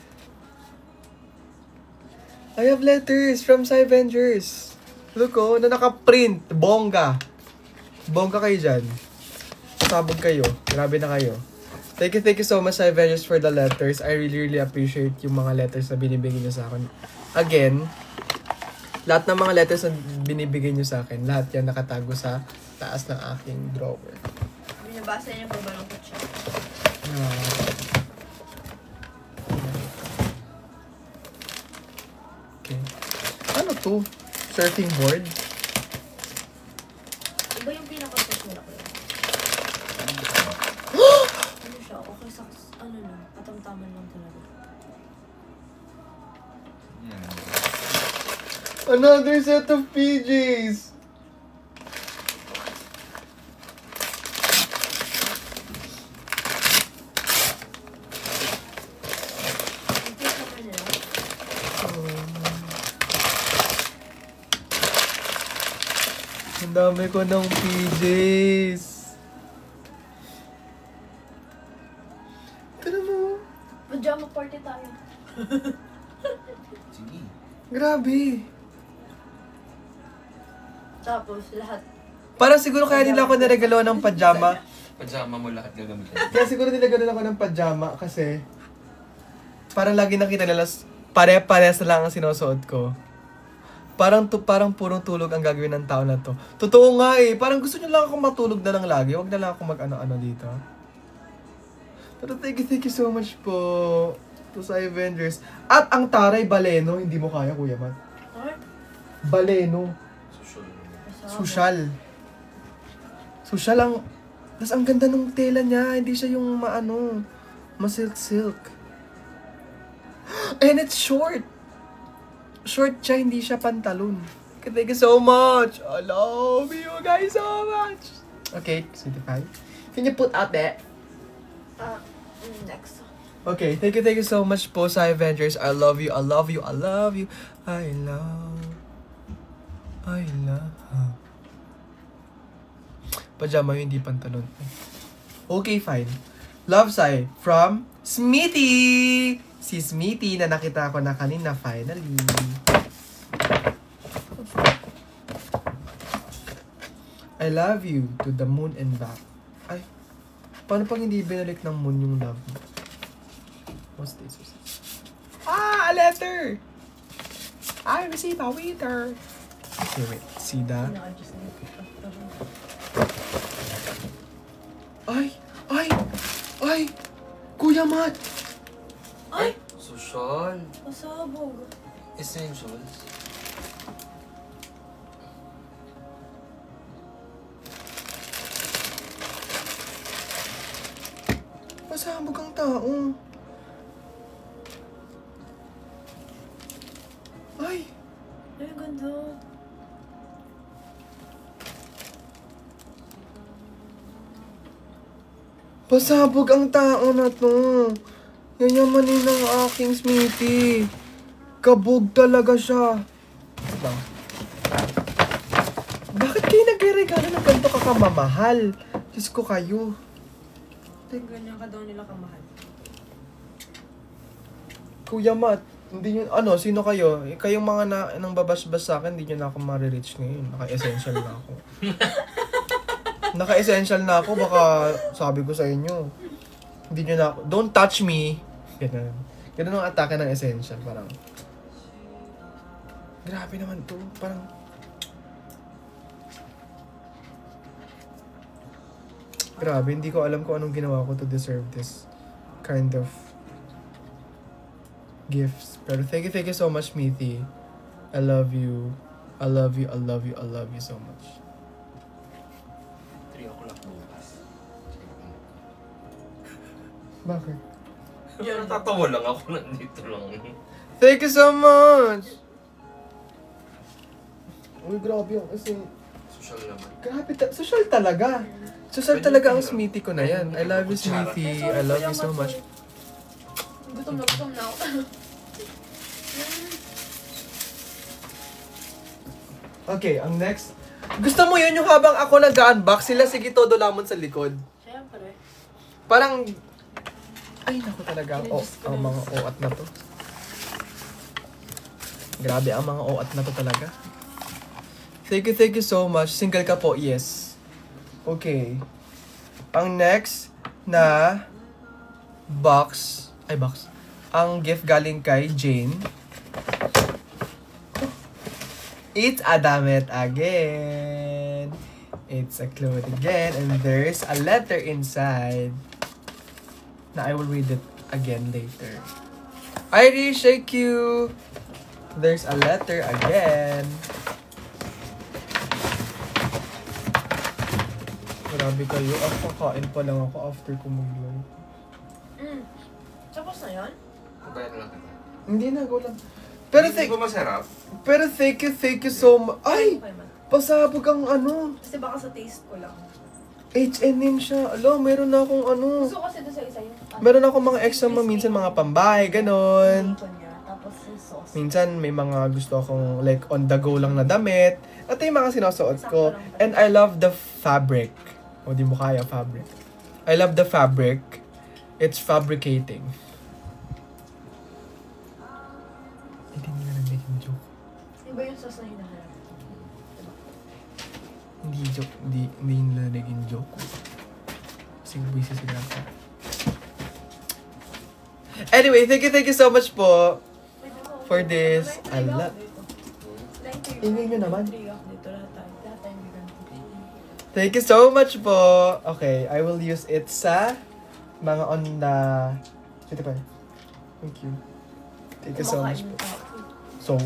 I have letters from Avengers. Look oh, na naka-print. Bongga. Bongga kayo dyan. Sabog kayo. Grabe na kayo. Thank you so much, Avengers, for the letters. I really appreciate yung mga letters na binibigay niyo sa akin. Again, lahat ng mga letters na binibigay niyo sa akin, lahat yan nakatago sa taas ng aking drawer. Binabasa niya pag malungkot siya. Okay. Ano to? Surfing board? Iba yung pinaka-set mo na ko yun. Ano siya? Okay sa... Ano lang? Katamtaman lang talaga. Yan. Another set of PJs! Ang cute naman nila. Ang dami ko ng PJs. Tignan mo. Pajama party tayo. Sige. Grabe. Tapos lahat. Parang siguro kaya nila ako naregalo ng pajama. Pajama mo lahat gagamitin. Kaya siguro nila ganun ako ng pajama kasi parang lagi nakita nila pare-pares na lang ang sinusuot ko. Parang purong tulog ang gagawin ng tao na to. Totoo nga eh. Parang gusto nyo lang ako matulog na lang lagi. Huwag na lang ako mag-ano-ano dito. Pero thank you so much po. To sa Avengers. At ang taray baleno, hindi mo kaya, Kuya Matt. Baleno. Social. Social ang... Tapos ang ganda ng tela niya. Hindi siya yung masilk-silk. And it's short. Short siya, hindi siya pantalon. Thank you so much. I love you guys so much. Okay, sweetie pie. Can you put out that? Next. Okay, thank you so much po sa Avengers. I love you, I love you, I love you. I love. Pajama yun, hindi pantalon. Okay, fine. Love Sai from Smithy! Si Smithy na nakita ko na kanina finally. I love you to the moon and back. Ay, paano pag hindi binalik ng moon yung love mo? What's this? Ah, a letter! I received a letter. Okay, wait. See that? Ay! Kuya Matt! Ay! Social. Pasabog. Essentials. Pasabog ang tao. Ay! Ay, ganda. Pasabog ang tao na to. Yayamanin ng aking Smithy. Kabog talaga siya. Bakit kayo nagre-regalo ng ganito kakamamahal? Diyos ko kayo. Ganyan ka daw nila kamahal. Kuya Matt, hindi nyo, sino kayo? Kayong mga nang babasbas sa akin, hindi nyo na ako ma-reach ngayon. Naka-essential na ako. Naka-essential na ako, baka sabi ko sa inyo. Hindi nyo na ako, don't touch me. Ganun. Ganun ang atake ng essential, parang. Grabe naman to, parang. Grabe, hindi ko alam kung anong ginawa ko to deserve this kind of gifts. Pero thank you so much, Smithy. I love you. I love you, I love you, I love you so much. 3 o'clock bukas. Bakit? Natatawa lang ako, nandito lang. Thank you so much! Uy, grabe yung kasi... Social naman. Grabe, social talaga. Social talaga ang Smithy ko na yan. I love you, Smithy. I love you so much. Gutom na ako. Okay, ang next. Gusto mo yun yung habang ako nag-unbox, sila sige todo lamon sa likod. Siyempre. Parang... Ay, naku talaga. Ang mga oat na to. Grabe ang mga oat na to talaga. Thank you so much. Single ka po, yes. Okay. Ang next na box. Ang gift galing kay Jane. It's a damit again. It's a cloth again. And there's a letter inside. Na I will read it again later. Irish, thank you. There's a letter again. Grabe kayo. Kakain pa lang ako after ko mag-live. Tapos na yun? Kubayan lang kita. Hindi na, go lang. Pero Hindi ba masarap? Pero thank you so much. Ay! Okay man. Pasabog ang Kasi baka sa taste ko lang. H&M siya. Alo, meron na akong Gusto ko kasi doon sa isa yung... Meron akong mga extra minsan mga pambahay, ganon. Tapos yung sauce. Minsan may mga gusto akong like on the go lang na damit. At yung mga sinusuot ko. And I love the fabric. O di mo kaya fabric. I love the fabric. It's fabricating. Hindi nila nag-making joke. Iba yung sauce na hinaharap. Hindi joke. Hindi nila naging joke. Kasi busy sila ako. Anyway, thank you so much po for this. I love. Thank you. Ingay nyo naman. Dito lahat tayo Thank you so much po. Okay, I will use it sa mga on the... Sito pa. Thank you. Thank you so much po. So,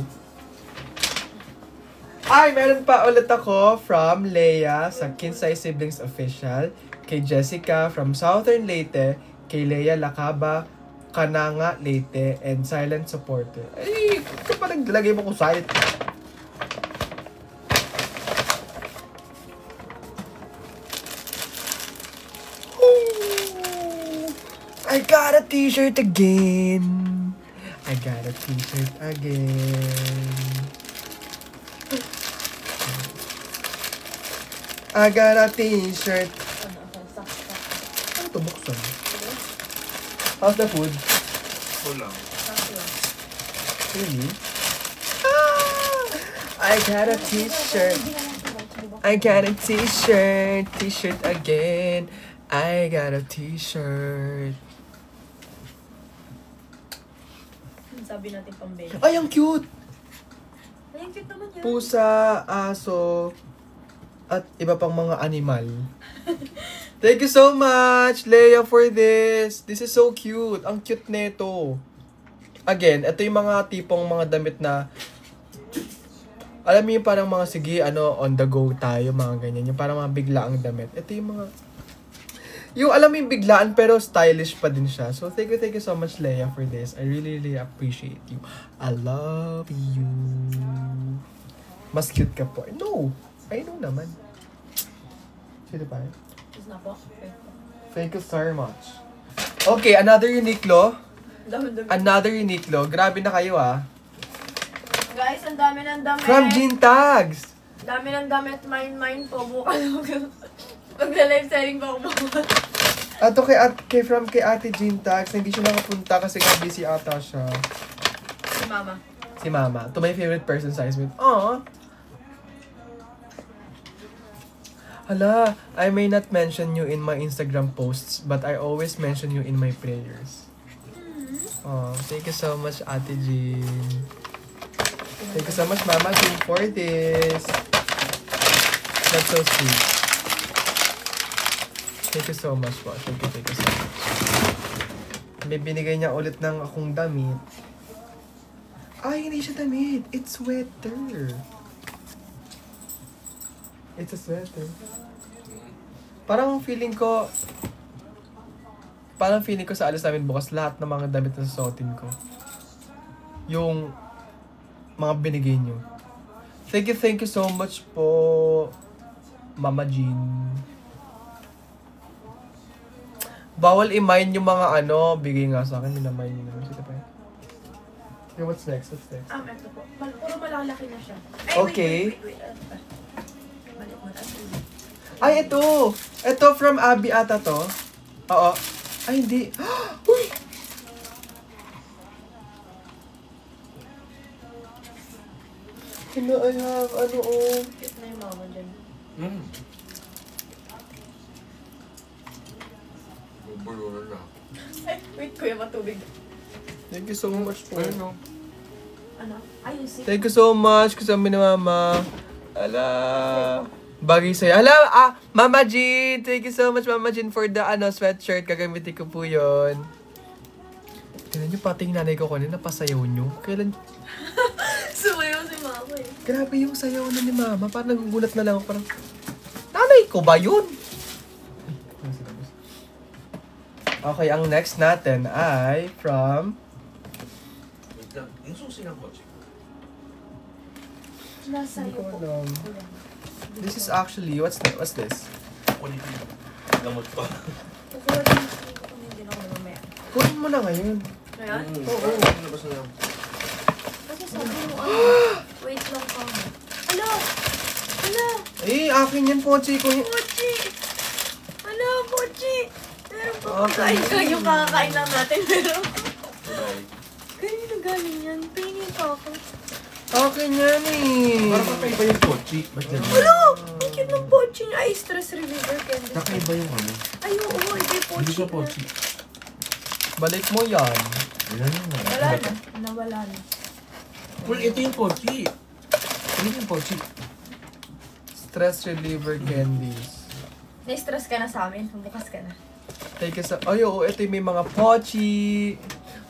ay, meron pa ulit ako from Leia sa Kinsay Siblings Official, kay Jessica from Southern Leyte, kay Leia Lakaba, Kananga Leyte, and Silent Supporter. Ay, ito pa naglagay mo ko silent. I got a t-shirt again. I got a t-shirt again. I got a t-shirt. Ano ito? Buksan. How's the food? Kulang. Really? Ah, I got a t-shirt. I got a t-shirt. T-shirt again. I got a t-shirt. Sabi natin pambili. Ay, ang cute! Ay, ang cute naman yan. Pusa, aso, at iba pang mga animal. Thank you so much, Leia, for this. This is so cute. Ang cute nito. Again, ito yung mga tipong mga damit na, alam mo yung parang mga, sige, on the go tayo, mga ganyan. Yung parang mga biglaang damit. Ito yung mga, yung alam mo yung biglaan pero stylish pa din siya. So thank you so much, Leia, for this. I really appreciate you. I love you. Mas cute ka po. No, I know naman. Sino pa? Is na po. Thank you so much. Okay, another Uniqlo. Dami. Another Uniqlo. Grabe na kayo ah. Guys, ang dami ng damit. From Jean Tags. Dami ng damit. Mine po. Bukas. Magla-live selling pa ako bukas. Ato kay Ate Jean Tags. Hindi siya nakapunta kasi nga busy ata siya. Si Mama. Si Mama. To my favorite person size with. Aww. Hala, I may not mention you in my Instagram posts, but I always mention you in my prayers. Oh, thank you so much, Ate Jean. Thank you so much, Mama Jean, for this. That's so sweet. Thank you so much po. Thank you so much. May binigay niya ulit ng akong damit. Ay, hindi siya damit. It's sweater. It's a sweater. Parang feeling ko sa alis namin bukas lahat ng mga damit na susuotin ko. Yung mga binigay nyo. Thank you so much po, Mama Jean. Bawal i-mine yung mga bigay nga sa akin, minamine nyo naman. Sige pa yun. Okay, what's next? Ito po. Puro malalaki na siya. Okay. Wait. Balik mo na. Ay, ito! Ito from Abby ata to. Oo. Ay, hindi. Uy! Hello, I have, Cute na yung mama dyan. Bulunan na. Ay, wait, kuya, matubig. Thank you so much po. Ano? Ayun, si... Thank you so much kasama ni Mama. Ala. Bagay sa'yo. Hala, Mama Jean. Thank you so much, Mama Jean, for the sweatshirt. Gagamitin ko po yun. Tignan nyo, pati yung nanay ko kanina, pasayaw nyo. Kailan? Sumayaw si Mama eh. Grabe yung sayaw na ni Mama. Parang nagugulat na lang ako. Parang, nanay ko ba yun? Okay, ang next natin ay from... Wait lang. Yung susi ng kotse. Nasa Hindi iyo ko po. alam. This is actually, what's this? Kunin ko yung gamot pa. Kukuha din kung hindi na ako mamaya. Kunin mo na ngayon. Ngayon? Oo. Labas na lang. Kasi sabi mo, wait lang ka mo. Hala! Eh, akin yan, Pochi. Pochi! Hala, Pochi! Meron pa Okay. kain. Yung kakakain lang natin, pero... Bye. Kanino galing yan? Pingin ka ako. Akin yan eh. Parang kakaiba yung kotse. Ba't yan? Hala! Ang cute ng Pochi niya. Ay, stress reliever candy. Kakaiba yung Ay, oo, hindi Pochi. Hindi siya kotse. Balik mo yan. Wala na. Wala na. Nawala na. Well, ito yung kotse. Ano yung pochi? Stress reliever candies. Na-stress ka na sa amin. Bukas ka na. Take us ay, oo, ito yung may mga pochi.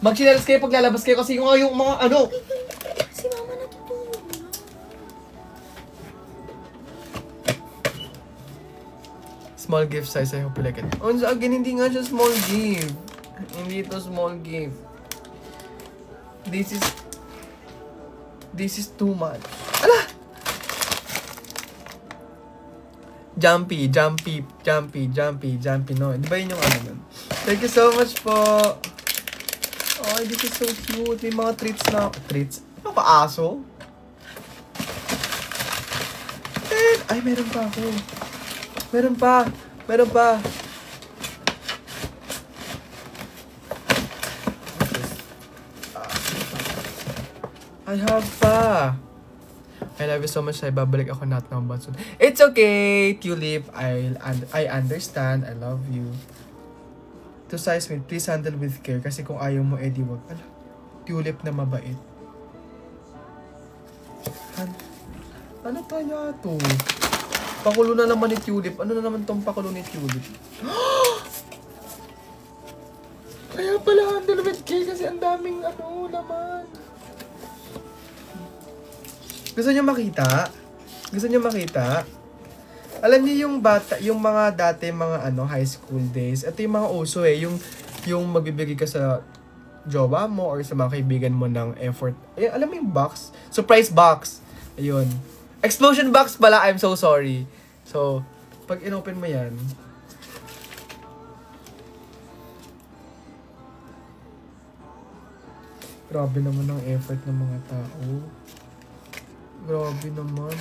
Mag-chinelas kayo pag lalabas kayo kasi yung mga ano. Si mama natutulog na. Small gift size, I hope you like it. Oh, again, hindi nga siya small gift. Hindi ito small gift. This is too much. Ala! Jumpy, no? Di ba yun yung ano yun? Thank you so much po. Oh, this is so cute. May mga treats na. Treats? Ano ba, aso? Ay, meron pa ako. Meron pa. I have pa. I love you so much. Ay, babalik ako not now, but soon. It's okay, Tulip. I understand. I love you. To size me, please handle with care. Kasi kung ayaw mo, edi wag. Tulip na mabait. Ano kaya to? Pakulo na naman ni Tulip. Ano na naman tong pakulo ni Tulip? Kaya pala handle with care kasi ang daming laman. Gusto niyo makita? Alam niyo yung mga dati mga high school days. Ito yung mga uso yung magbibigay ka sa jowa mo or sa mga kaibigan mo ng effort. Alam mo yung box? Surprise box. Ayun. Explosion box pala. I'm so sorry. So, pag inopen mo yan, grabe naman ang effort ng mga tao. Grabe naman.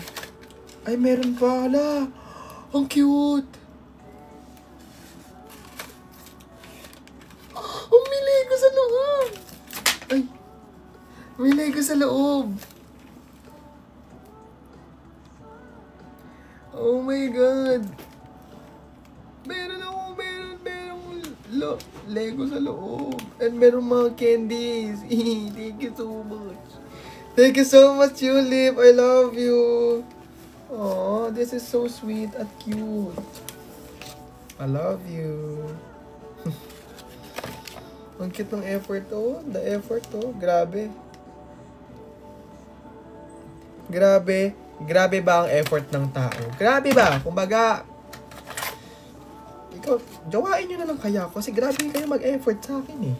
Ay, meron pa. Hala. Ang cute. Oh, may Lego sa loob. Ay. May Lego sa loob. Oh my God. Meron Lego sa loob. And meron mga candies. Thank you so much. Thank you so much, Tulip. I love you. Oh, this is so sweet at cute. I love you. Ang cute ng effort to. The effort to. Grabe. Grabe ba ang effort ng tao? Grabe ba? Kumbaga, ikaw, jawain nyo na lang kaya ako. Kasi grabe kayo mag-effort sa akin eh.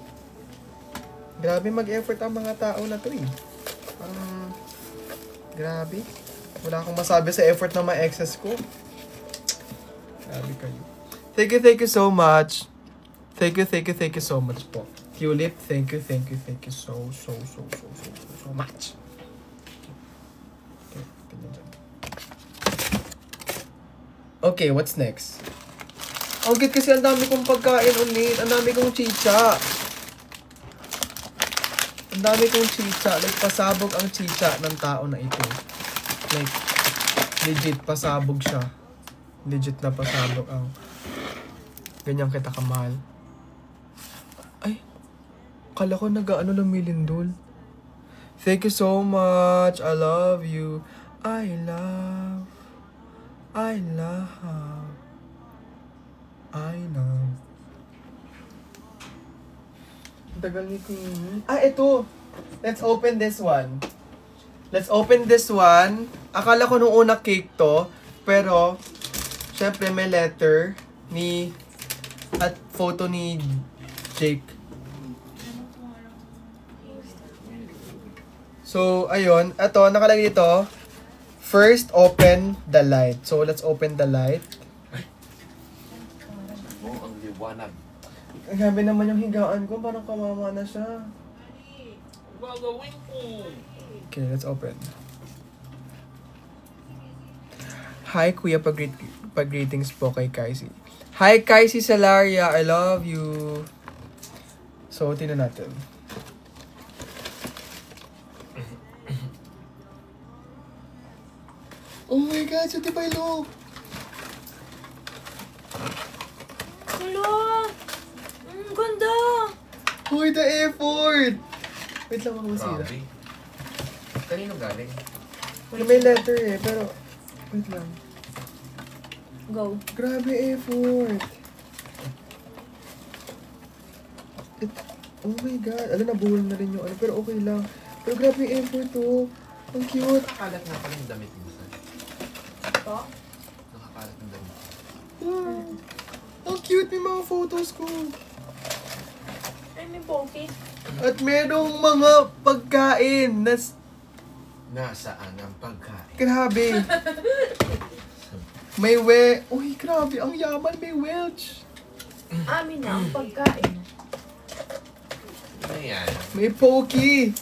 Grabe mag-effort ang mga tao na to eh. Grabe. Wala akong masabi sa effort ng mga exes ko. Grabe kayo. Thank you so much. Thank you so much po. Tulip, thank you so much. Okay, what's next? Ang cute kasi ang dami kong pagkain ulit. Ang dami kong chicha. Like, pasabog ang chicha ng tao na ito. Like, legit, pasabog siya. Legit na pasabog ang ganyan kita kamahal. Ay, kala ko lumilindol. Thank you so much. I love you. I love. Tagal ni Queenie. Ito. Let's open this one. Akala ko nung una cake to. Pero, syempre may letter at photo ni Jake. So, ayun. Ito, nakalagay dito. First, open the light. So, let's open the light. Ang liwanag. Grabe naman yung higaan ko. Parang kamama na siya. Gagawin ko. Okay, let's open. Hi, Kuya. Pag-greetings po kay Kaisi. Hi, Kaisi Salaria. I love you. So, tingnan natin. Oh my God, so di ba look? Hello! Ganda! Hoy, the effort! Wait lang, ako masira. Grabe. Kanino galing? May letter eh, pero... Wait lang. Go. Grabe effort. Oh my God. Alam, nabuhol na rin yung ano, pero okay lang. Pero grabe yung effort oh. Ang cute. Nakakalat nga pala yung damit mo, sir. Ito? Nakakalat yung damit. Wow. Ang cute yung mga photos ko. Ay, may poki. At merong mga pagkain na... Nasaan ang pagkain? Grabe. May Uy, grabe. Ang yaman. May Welch. Amin na ang pagkain. Ano yan? May Poki.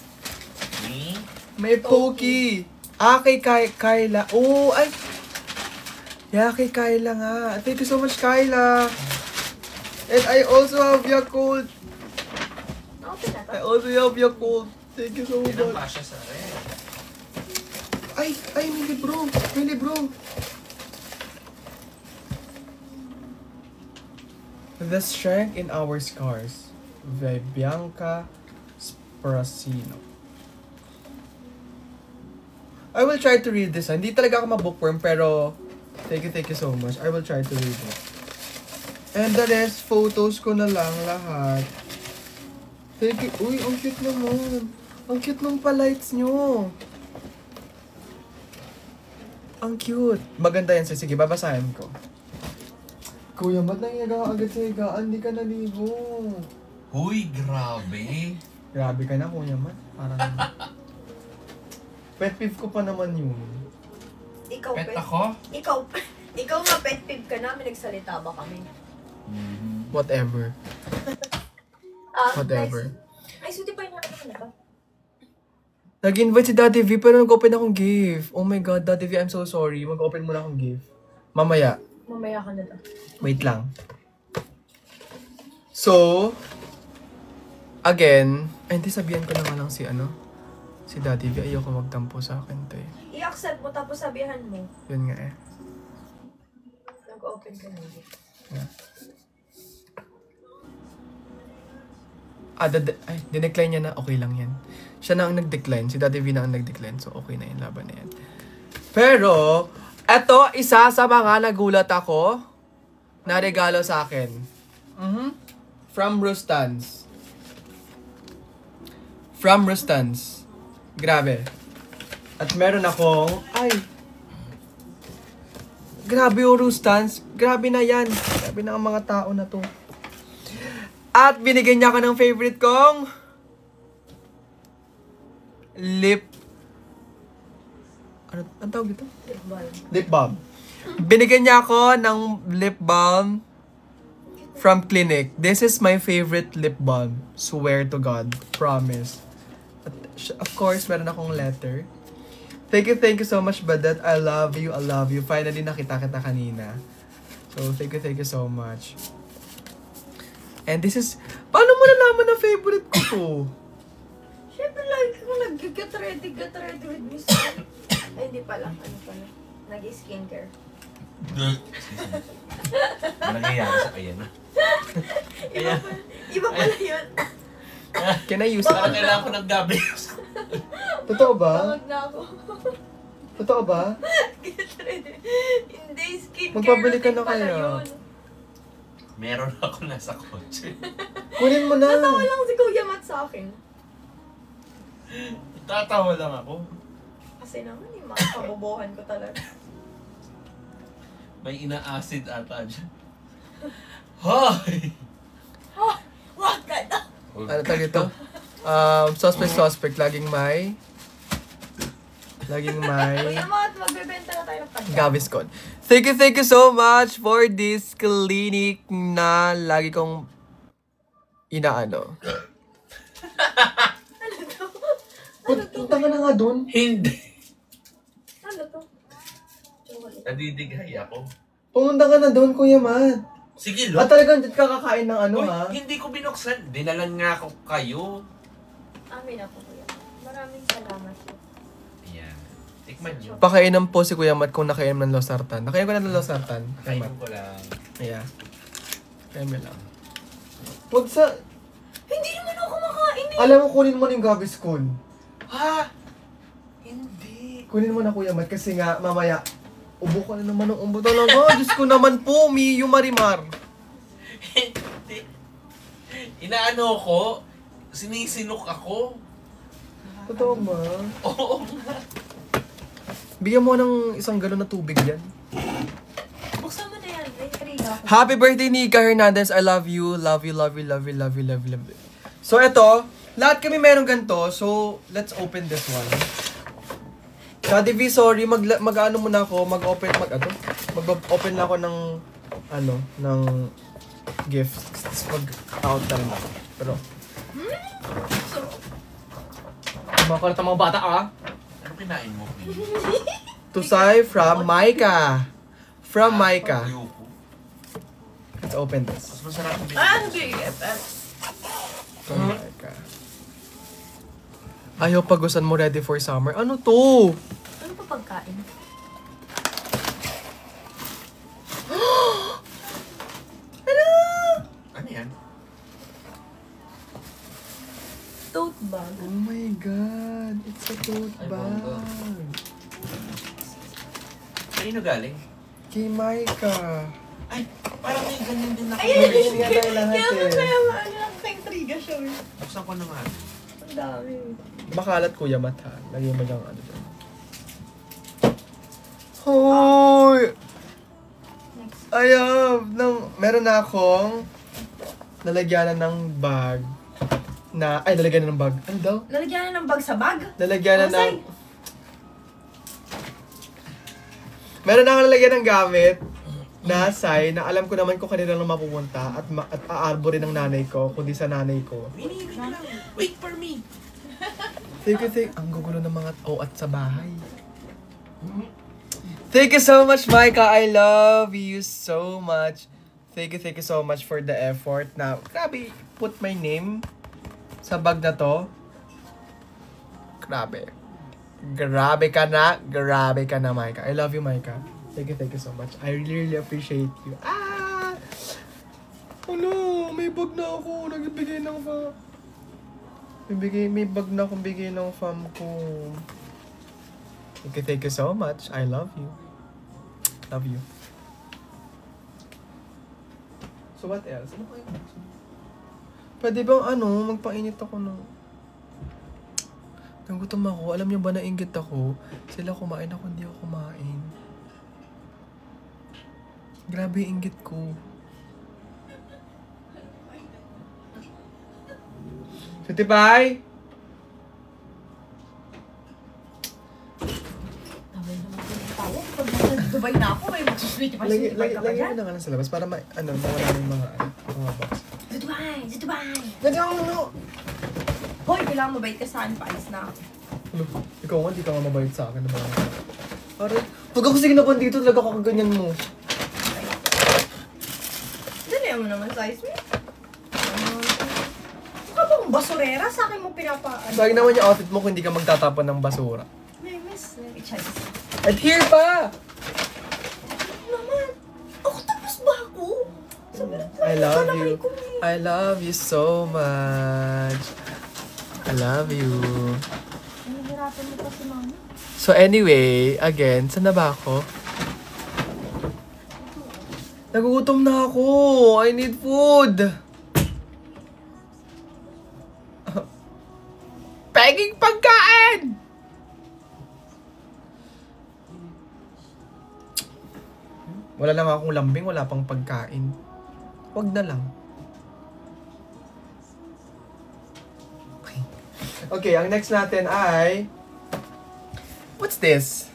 Me? May Poki. Kay Kyla. Oh, ay. Yeah, kay Kyla nga. Thank you so much, Kyla. And I also have Yakult. Okay na to. I also have Yakult. Thank you so Yan ang much. pasya sa rin. Ay, may libro. May libro. The Strength in Our Scars by Bianca Sprasino. I will try to read this. Hindi talaga ako ma-bookworm, pero thank you so much. I will try to read it. And the rest, photos ko na lang lahat. Thank you. Uy, ang cute naman. Ang cute ng palights nyo. Ang cute. Maganda yan. Sige, babasahin ko. Kuya, ba't nangyagawa agad sa higaan? Hindi ka naligo. Huy, grabe. Grabe ka na, Kuya Matt. Parang... Pet peeve ko pa naman yun. Ikaw, Pet ako? Ikaw nga, pet peeve ka namin. Nagsalita ba kami? Whatever. Whatever. Ay, suti pa yun na ba? Nag-invite si Daddy V pero nag-open akong gift. Oh my God, Daddy V, I'm so sorry. Mag-open muna akong gift. Mamaya. Mamaya ka na lang. Wait lang. So, again, ay hindi sabihan ko na nga lang si Daddy V. Ayoko magtampo sa akin to eh. I-accept mo tapos sabihan mo. Yun nga eh. Nag-open ka na. Yeah. Dinecline niya na, okay lang yan. Siya na ang nag-decline, si Daddy V na ang nag-decline, so okay na yung laban na yan. Pero, eto, isa sa mga nagulat ako na regalo sa akin. From Rustans. From Rustans. Grabe. At meron akong, grabe yung Rustans. Grabe na yan. Grabe na ang mga tao na to. At binigyan niya ako ng favorite kong ang tawag dito? Lip balm. Binigyan niya ako ng lip balm from Clinique. This is my favorite lip balm. Swear to God. Promise. At, of course, meron akong letter. Thank you so much, Badet. I love you. Finally, nakita kita kanina. So, thank you so much. And this is... Paano mo nalaman na favorite ko to? Siyempre, lagi ko nag-get ready with me. Ay, hindi pala. Ano pala? Nag-skincare. Nangyayari sa kaya na. Iba pala yun. Can I use it? Parang kailangan ko ng gabi. Totoo ba? Tawag na ako. Totoo ba? Get ready. Hindi, skincare. Magpabili ka na routine pala kaya. yun. Meron ako nasa kotse. Kunin mo na. Natawa lang si Kuya Matt sa akin. Tatawa lang ako. Kasi naman, yung mga kabobohan ko talaga. May ina-acid ata dyan. Hoy! Oh, wag ka na. Ano tawag ito? Suspect. Laging may... Kuya Matt, magbebenta na tayo ng pagkain. Gaviscon. Thank you so much for this clinic na lagi kong inaano. Punta ka na nga dun. Hindi. Ano to? Nadidighay ako. Pumunta ka na dun, Kuya Matt. Sige, At talagang dito ka kakain ng ano, Uy, ha? hindi ko binuksan. Dinalan nga ako kayo. Amin ako, Kuya Matt. Maraming salamat po. Ayan. Tikman nyo. Pakainan po si Kuya Matt kung nakainom ng losartan. Nakainom ko na ng losartan, Kuya Matt. Kainin ko lang. Yeah. Kaya mo lang. Huwag sa... Hindi naman ako kumakain eh. Alam mo, kunin mo na yung Gaviscon. Ha? Hindi. Kunin mo na Kuya Matt kasi nga mamaya ubo ka na naman ng umbo talaga. Diyos ko naman po, Miyu Marimar. Hindi. Inaano ko, sinisinok ako. Totoo ba? Oo. Bigyan mo ng isang galon na tubig yan. Buksan mo na yan. May trigger ako. Happy birthday, Nika Hernandez. I love you. Love you, love you, love you, love you, love you, love you. So, eto. Lahat kami meron ganito. So, let's open this one. Shadi V, sorry. Mag-ano muna ako. Mag-open lang ako ng ng gift. Mag-out na rin ako. Pero, makakulat ang mga bata, ah. Ano kinain mo? Tusay from Maika. From Maika. Ayoko. Let's open this. Mas masarap yung BFF. From Maika. Ayaw pagusan mo ready for summer. Ano to? Ano pa pagkain? Ano yan? Tote bag. Oh my God. It's a tote Ay, bag. bongga. Kanino galing? Kay Maika. Ay, parang may ganyan din ako. Ganyan nga tayo lahat eh. Kayong triga siya. Buksan ko naman. Ang dami. Makalat Kuya Matt ha. Lagyan mo lang ano dyan. Hoy! Meron na akong lalagyanan ng bag. Lalagyanan ng bag. Ano daw? Lalagyan na ng bag sa bag? Lalagyanan Masay. ng... Meron na akong lalagyan ng gamit na say na alam ko naman kung kanila lang mapupunta at aarbo rin ng nanay ko, kundi sa nanay ko. Winnie, wait lang. Wait for me. Thank you. Ang gugulo ng mga at sa bahay. Thank you so much, Micah. I love you so much. Thank you so much for the effort na, grabe, put my name sa bag na to. Grabe. Grabe ka na, Micah. I love you, Micah. Thank you so much. I really appreciate you. May bag na ako. Nagbigay ng fam. May bag na akong bigay ng fam ko. Thank you so much. I love you. Love you. So what else? Ano kayo? Pwede bang magpainit ako ng... Nagutom ako. Alam niyo ba nainggit ako? Sila kumain ako, hindi ako kumain. Grabe yung inggit ko. Sutipay! Tawag naman ko ng tawag. Pag nasa Dubai na ako, may magsuswitch pa Lagyan ka ba mo dyan? na nga lang sa labas para mawala yung mga box. Sa Dubai! Lagyan mo! Hoy, kailangan mabait ka sa akin, paalis na ako. Ikaw nga, di ka nga mabait sa akin. Aray, pag ako sige na pa dito, talaga kakaganyan mo. Dali mo naman size mo. Mukha bang basurera? Sa akin mo pinapaan. Sayang naman yung outfit mo kung hindi ka magtatapon ng basura. May miss. Chinese. At here pa! Naman. Ako tapos ba ako? I love you. I love you so much. I love you. Nahihirapan mo pa si mama. So anyway, again, saan na ba ako? Nagugutom na ako. I need food. Peging pagkain! Wala lang akong lambing, wala pang pagkain. Wag na lang. Okay, ang next natin ay... What's this?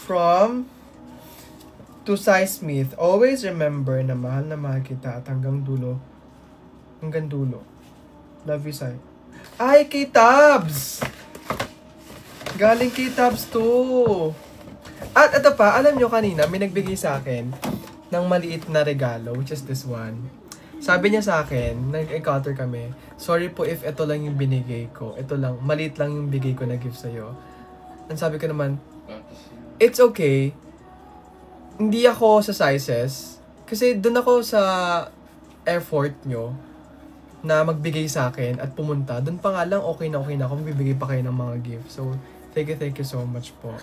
From Tusay Smith. Always remember na mahal kita at hanggang dulo. Love you, Sai. Ay, kay Tabs! Galing kay Tabs to. At ito pa, alam nyo kanina, may nagbigay sa akin ng maliit na regalo, which is this one. Sabi niya sa akin, nag-encounter kami, sorry po if ito lang yung binigay ko. Ito lang, maliit lang yung bigay ko na gift sa'yo. And sabi ko naman, it's okay. Hindi ako sa sizes. Kasi dun ako sa effort nyo. na magbigay sa akin at pumunta. Doon pa nga lang, okay na ako. Bibigay pa kayo ng mga gift. So, thank you so much po.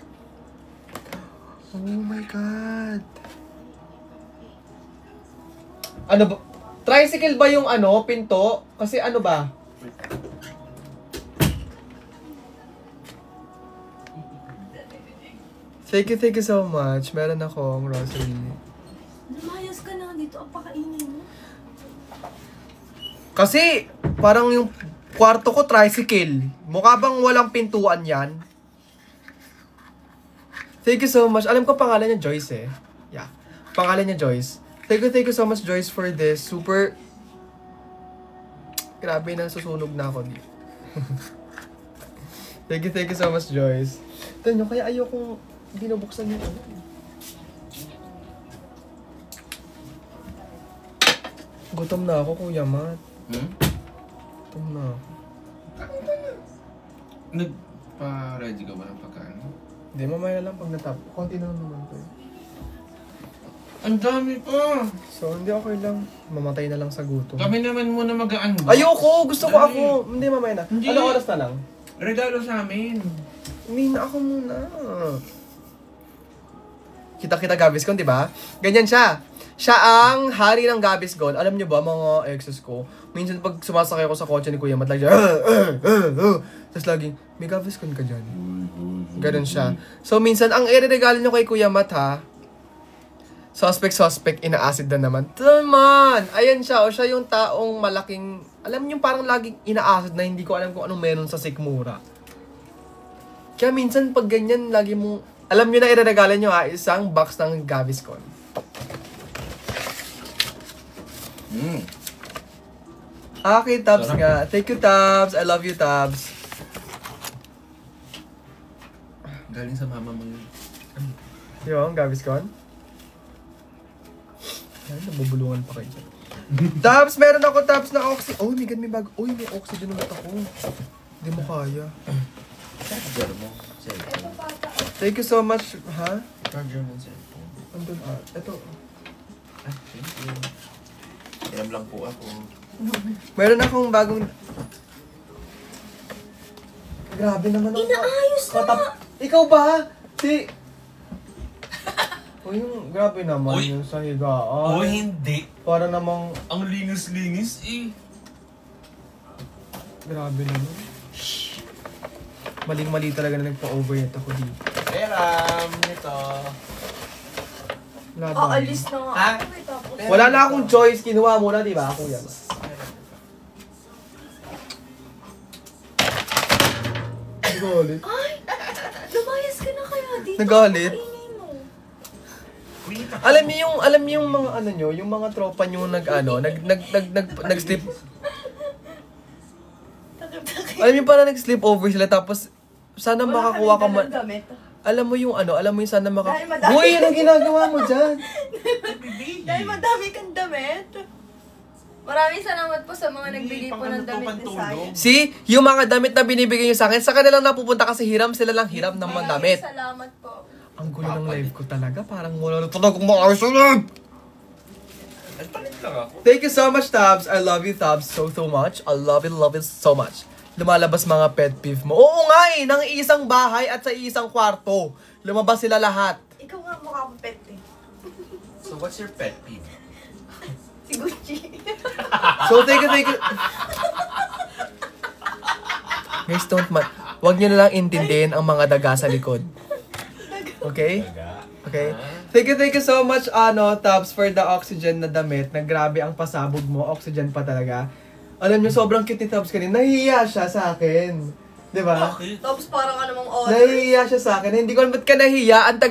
Oh my God. Ano ba? Tricycle ba yung pinto? Kasi ano ba? Thank you so much. Meron akong rosary. Lumayas ka na dito. Ang pakainin mo. Kasi, parang yung kwarto ko tricycle. Mukha bang walang pintuan yan? Thank you so much. Alam ko pangalan niya Joyce eh. Yeah. Pangalan niya Joyce. Thank you so much Joyce for this. Super... Grabe na susunog na ako dito. Thank you so much Joyce. Ito nyo, kaya ayokong binubuksan yung Gutom na ako, Kuya Matt. Gutom na ako. Nagpa-ready ka ba ng pagkain? Hindi, mamaya lang pag natap. Konti na naman to eh. Ang dami pa! So, hindi okay lang. Mamatay na lang sa gutom. Kami naman muna mag-unbox. Ayoko! Gusto ko Dali. ako! Hindi, mamaya na. Hindi. Ano oras na lang? Regalo sa amin. Hindi na ako muna. Kita Gaviscon, di ba? Ganyan siya. Siya ang hari ng Gaviscon. Alam niyo ba, mga exes ko, minsan pag sumasakay ako sa kotse ni Kuya Matt, lagi siya, tapos laging, may Gaviscon ka dyan. Ganon siya. So, minsan, ang ireregalo niyo kay Kuya Matt, ha? Suspect, ina-acid na naman. Taman! Ayan siya, o siya yung taong malaking, alam niyo parang laging ina-acid na hindi ko alam kung anong meron sa sikmura. Kaya minsan, pag ganyan, lagi mo, alam niyo na ireregalo niyo ha, isang box ng Gaviscon. Okay, Tabs nga. Thank you, Tabs. I love you, Tabs. Galing sa mama mo yun. Yung Gaviscon. Ay, nabubulungan pa kayo dyan. Tabs, meron ako Tabs na oxygen. Oh my God, may bago. Uy, may oxygen ulit ako. Hindi mo kaya. Charger mo. Cellphone. Thank you so much. Ha? Charger mo cellphone. Andun, ito. Thank you. Tiram lang po ako. Meron akong bagong... Grabe naman ako. Inaayos na! Ikaw ba? Si... yung grabe naman Uy. yung sa higaan. Oh, hindi. Para namang... Ang linis-linis eh. Grabe naman. Maling-mali talaga na nagpa-overnight ako dito. Peram, nito. Wala ba? Aalis na nga. Ha? Okay, tapos. Wala na akong choice. Kinuha mo na, di ba, Kuya? Nagalit. Ay! Lumayas ka na kaya dito. Nagalit? Kainin mo. Alam niyo yung mga ano nyo, yung mga tropa nyo nag-sleep. Alam niyo parang nag-sleep over sila tapos sana makakuha ka man. Alam mo yung sana Dahil madami. Uy, anong ginagawa mo dyan? Dahil madami kang damit. Maraming salamat po sa mga nagbigay po ng damit ni Sayan. See, yung mga damit na binibigay nyo sa akin, sa kanilang napupunta kasi sila lang hiram ng mga damit. Salamat po. Ang gulo ng live ko talaga, parang wala na talaga kung maayos sa live. Nagpalit lang ako. Thank you so much, Tabs. I love you, Tabs, so much. I love it so much. Lumalabas mga pet peeve mo. Oo nga eh, ng isang bahay at sa isang kwarto. Lumabas sila lahat. Ikaw nga mukha akong pet eh. So what's your pet peeve? Si Gucci. So, thank you. Guys, wag nyo na lang intindihin ang mga daga sa likod. Okay? Okay? Thank you so much, Tabs, for the oxygen na damit. Na grabe ang pasabog mo. Oxygen pa talaga. Alam niyo, sobrang cute ni Tabs kanina. Nahihiya siya sa akin. Di ba? Tapos parang ka namang order. Nahihiya siya sa akin. Hindi ko alam ba't ka nahihiya.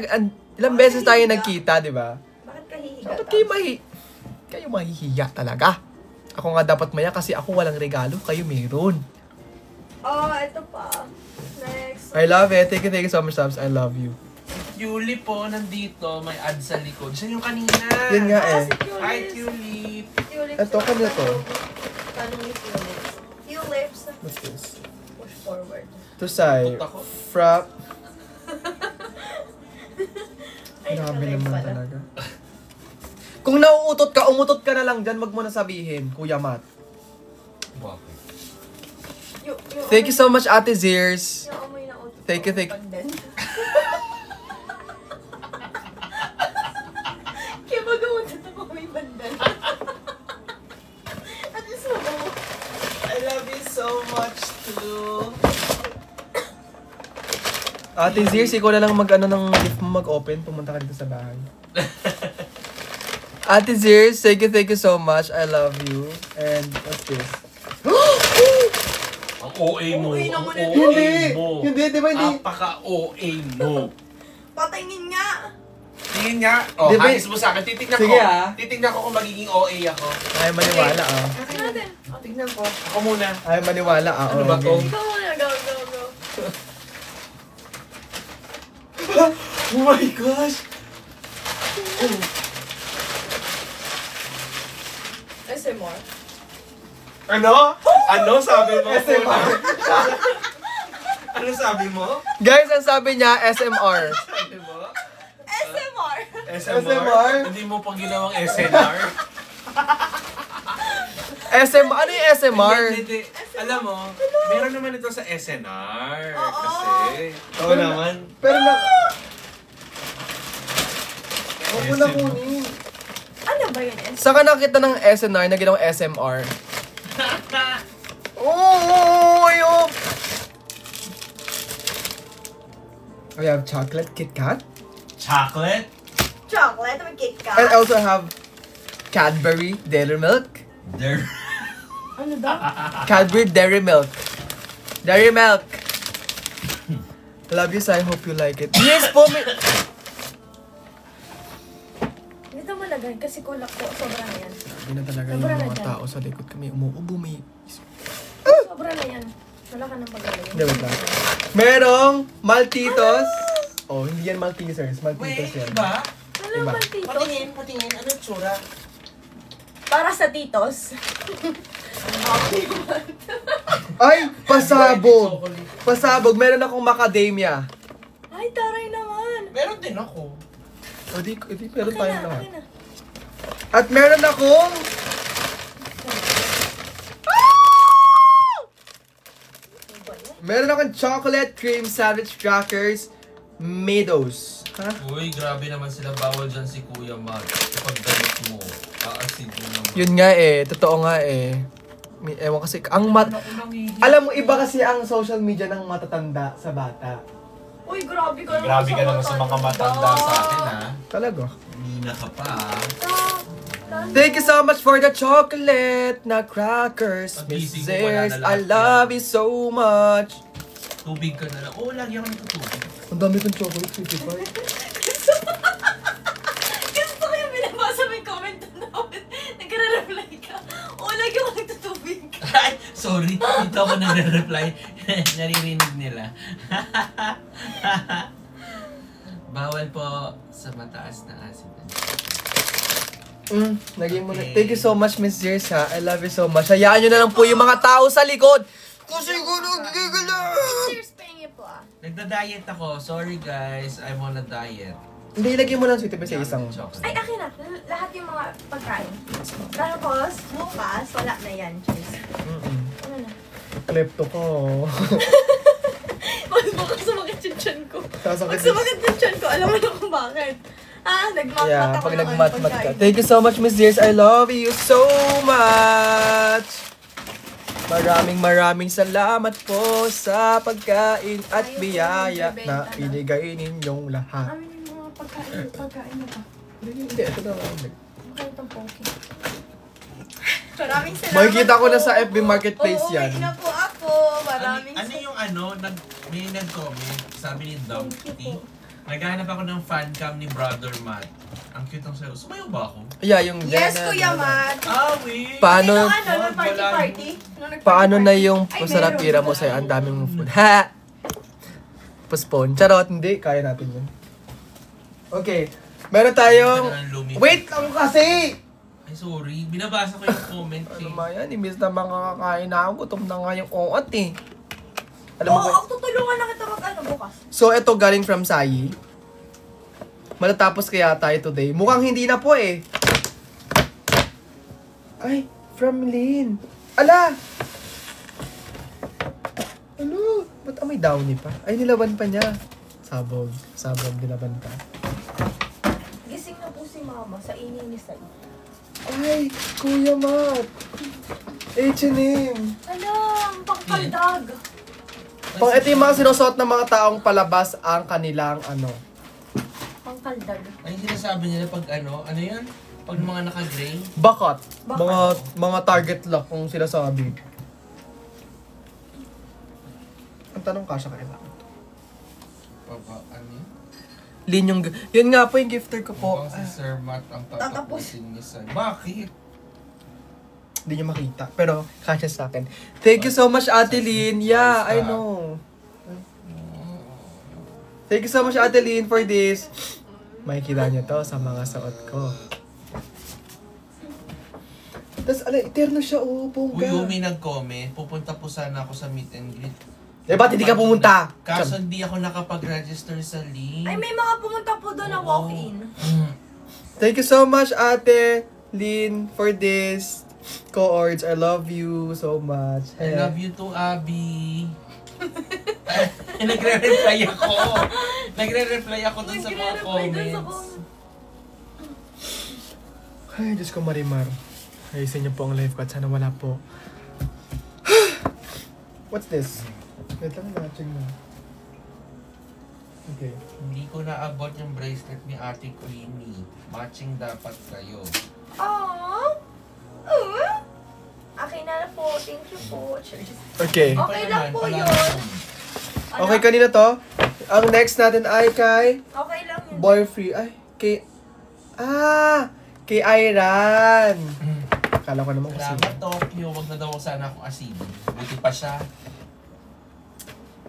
Ilang beses tayo nagkita, di ba? Bakit ka hihiga? Dapat kayo mahihiya talaga. Ako nga dapat maya kasi ako walang regalo. Kayo meron. Oh, ito pa. Next. I love it. Thank you so much, Tabs. I love you. Tulip po, nandito. May ad sa likod. Siya yung kanina. Yan nga eh. Si Tulips. Hi, Tulip. Tulips. Ito, kanina to. Tanong ni Tulips. Tulips. What's this? Push forward. Tusay. Puta ko. Frap. Ay, Grabe tuloy naman pala. talaga. Kung nauutot ka, umutot ka na lang dyan. Wag mo na sabihin, Kuya Matt. Thank you so much, Ate Zeers. Yung amoy na auto. Thank you. Pandan. Kaya magawa na ito may pandan. At least magawa. I love you so much too. Ate Zeers, ikaw na lang if mo mag-open, pumunta ka dito sa bahay. Ate Zeers, thank you so much. I love you. And what's this? Ang OA mo. OA Ang naman OA mo. Hindi, di ba hindi? Napaka-OA mo. Patingin nga. Tingin nga. Oh, Di ba- hagis mo sa akin. Titignan Sige, ko. ah. Titignan ko kung magiging OA ako. Ay, maniwala ah. Akin natin. Tignan ko. Ako muna. Ay, maniwala ah. Ano ba to? Ikaw muna. Go. Oh my gosh! SMR. Ano? Ano sabi mo? SMR. Ano sabi mo? Guys, ang sabi niya, SMR. Sabi mo? SMR. SMR? Hindi mo pa ginawang SNR? SMR? Ano yung SMR? Hindi. Alam mo, meron naman ito sa SNR. Oo. Kasi, oo naman. Pero na... Huwag mo na kunin. Ano ba yun? Saan ka nakita ng SNR na ginawang SMR? Oh, ayun! I have chocolate Kit Kat. Chocolate? Chocolate with Kit Kat. And I also have Cadbury Dairy Milk. There. Ano daw? Cadbury Dairy Milk. Dairy Milk. Love you, so I hope you like it. Yes po, Dito mo lagay kasi kulak ko. Sobra na yan. Sabi na talaga yung Sobra na mga dyan. tao sa likod kami umuubo may... Sobra na yan. Wala ka nang paglalagay. Hindi, wait lang. Merong Maltitos. Oh, hindi yan Maltesers. Maltitos Wait, yan. iba? Wala Diba? man tito. Patingin. Ano yung tsura? Para sa titos. Ay! Pasabog! Pasabog! Meron akong macadamia. Ay, taray naman. Meron din ako. O di, meron tayong lahat. Akin na. At meron akong... Ano ba yan? Meron akong chocolate cream sandwich crackers Meadows. Ha? Uy, grabe naman sila. Bawal dyan si Kuya Mag. Kapag galit mo, aasin mo naman. Yun nga eh. Totoo nga eh. Ewan kasi, alam mo, iba kasi ang social media ng matatanda sa bata. Uy, grabe ka naman Grabe ka naman sa mga matanda sa akin, ha? Talaga. Nina ka pa, ha? Thank you so much for the chocolate na crackers, Miss Pagising ko, wala Zers. na I lahat love yan. you so much. Tubig ka na lang. Oo, lagi ako nagtutubig. Ang dami kong chocolate, sweetie pie. Gusto ko yung binabasa mo yung comment namin. Nagre-reply ka. O, lagi ako nagtutubig. Ay, sorry. Dito ako nagre-reply. Naririnig nila. Bawal po sa mataas na acid. Naging mo na. Okay. Thank you so much, Miss Zers, ha. I love you so much. Hayaan nyo na lang po yung mga tao sa likod. Kasi gano'n, gigala. Cheers, pengi po ah. Nagda-diet ako. Sorry guys, I'm on a diet. Hindi, ilagay mo lang sweetie pie sa isang. Ay, akin na. Lahat yung mga pagkain. Tapos, bukas, wala na yan. Cheers. Ano na? Klepto ko. Mas bukas sumakit yung tiyan ko. Sasakit Pag sumakit yung tiyan ko, alam mo na kung bakit. Nagmatmat Yeah, ako pag ng nagmatmat ka. pagkain. Thank you so much, Miss Zers. I love you so much. Maraming salamat po sa pagkain at Ayaw ko biyaya magbebenta na na. binigay ninyong lahat. Amin yung mga pagkain na ba? Hindi, ito na lang. Pagkain itong poke. Maraming salamat Makikita ko na po. sa FB Marketplace yan. Uuwi na po ako. Maraming Ano yung ano, may nag-comment, sabi ni Dom Thank T. you po. Naghahanap ako ng fan cam ni Brother Matt. Ang cute ng sayo. Sumayo ba ako? Yeah, yung Yes, Kuya Matt. Ah, wait! Paano, Nung nung party-party. Nung nag-party-party. paano na yung Ay, pasarapira mo meron. sa'yo? Ang dami mong food. Ha! Postpone. Charot, hindi. Kaya natin yun. Okay. Meron tayong... Wait lang kasi! Ay, sorry. Binabasa ko yung comment Ano eh. ba yan? Imbis na makakakain na ako. Gutom na nga yung oot eh. Alam mo Oo, ba? ako tutulungan na kita mag-ano bukas. So, ito galing from Sayi. Matatapos kaya tayo today. Mukhang hindi na po eh. Ay, from Lynn. Ala! Ano? Ba't amoy downy pa? Ay, nilaban pa niya. Sabog. Sabog, nilaban pa. Gising na po si Mama sa ininisan. Ay, Kuya Matt. H&M. Alam, pangkaldag. Ito yung mga sinusuot ng mga taong palabas ang kanilang ano. Pangkaldag. Ay, sinasabi nila pag ano yun? Pag mga naka-gray? Bakot. Bakot. Mga target lock kung sila sabi. Ang tanong kasha kaya bakit? Ano yun? Lin yung... Yun nga po yung gifter ko po. Mukhang si Sir Matt ang tatapusin niya sa... Bakit? Hindi nyo makita. Pero kasha sa akin. Thank you so much, Ate Lin. Yeah, I know. Thank you so much, Ate Lin, for this. Makikita nyo to sa mga suot ko. Tapos, eterno siya, oh, bongga. Uy, may nag-comment. Pupunta po sana ako sa meet and greet. Eh, ba't hindi ka pumunta? Kaso hindi ako nakapag-register sa link. Ay, may mga pumunta po doon na walk-in. Thank you so much, Ate Lin, for this. Cohorts, I love you so much. I love you too, Abby. Nagre-reply ako. Nagre-reply ako dun sa mga comments. Ay, Diyos ko, Marimar. Ayusin niyo po ang live ko at sana wala po. What's this? Wait lang, matching na. Okay. Hindi ko naabot yung bracelet ni Ate Queenie. Matching dapat kayo. Aww. Akin na po. Thank you po. Okay. Okay lang po yun. Okay, kanina to. Ang next natin ay kay Okay lang yun. Boy Free. Ay, kay Iran. Akala ko naman kasi. Salamat, Tokyo. Wag na daw sana akong asidin. Buti pa siya.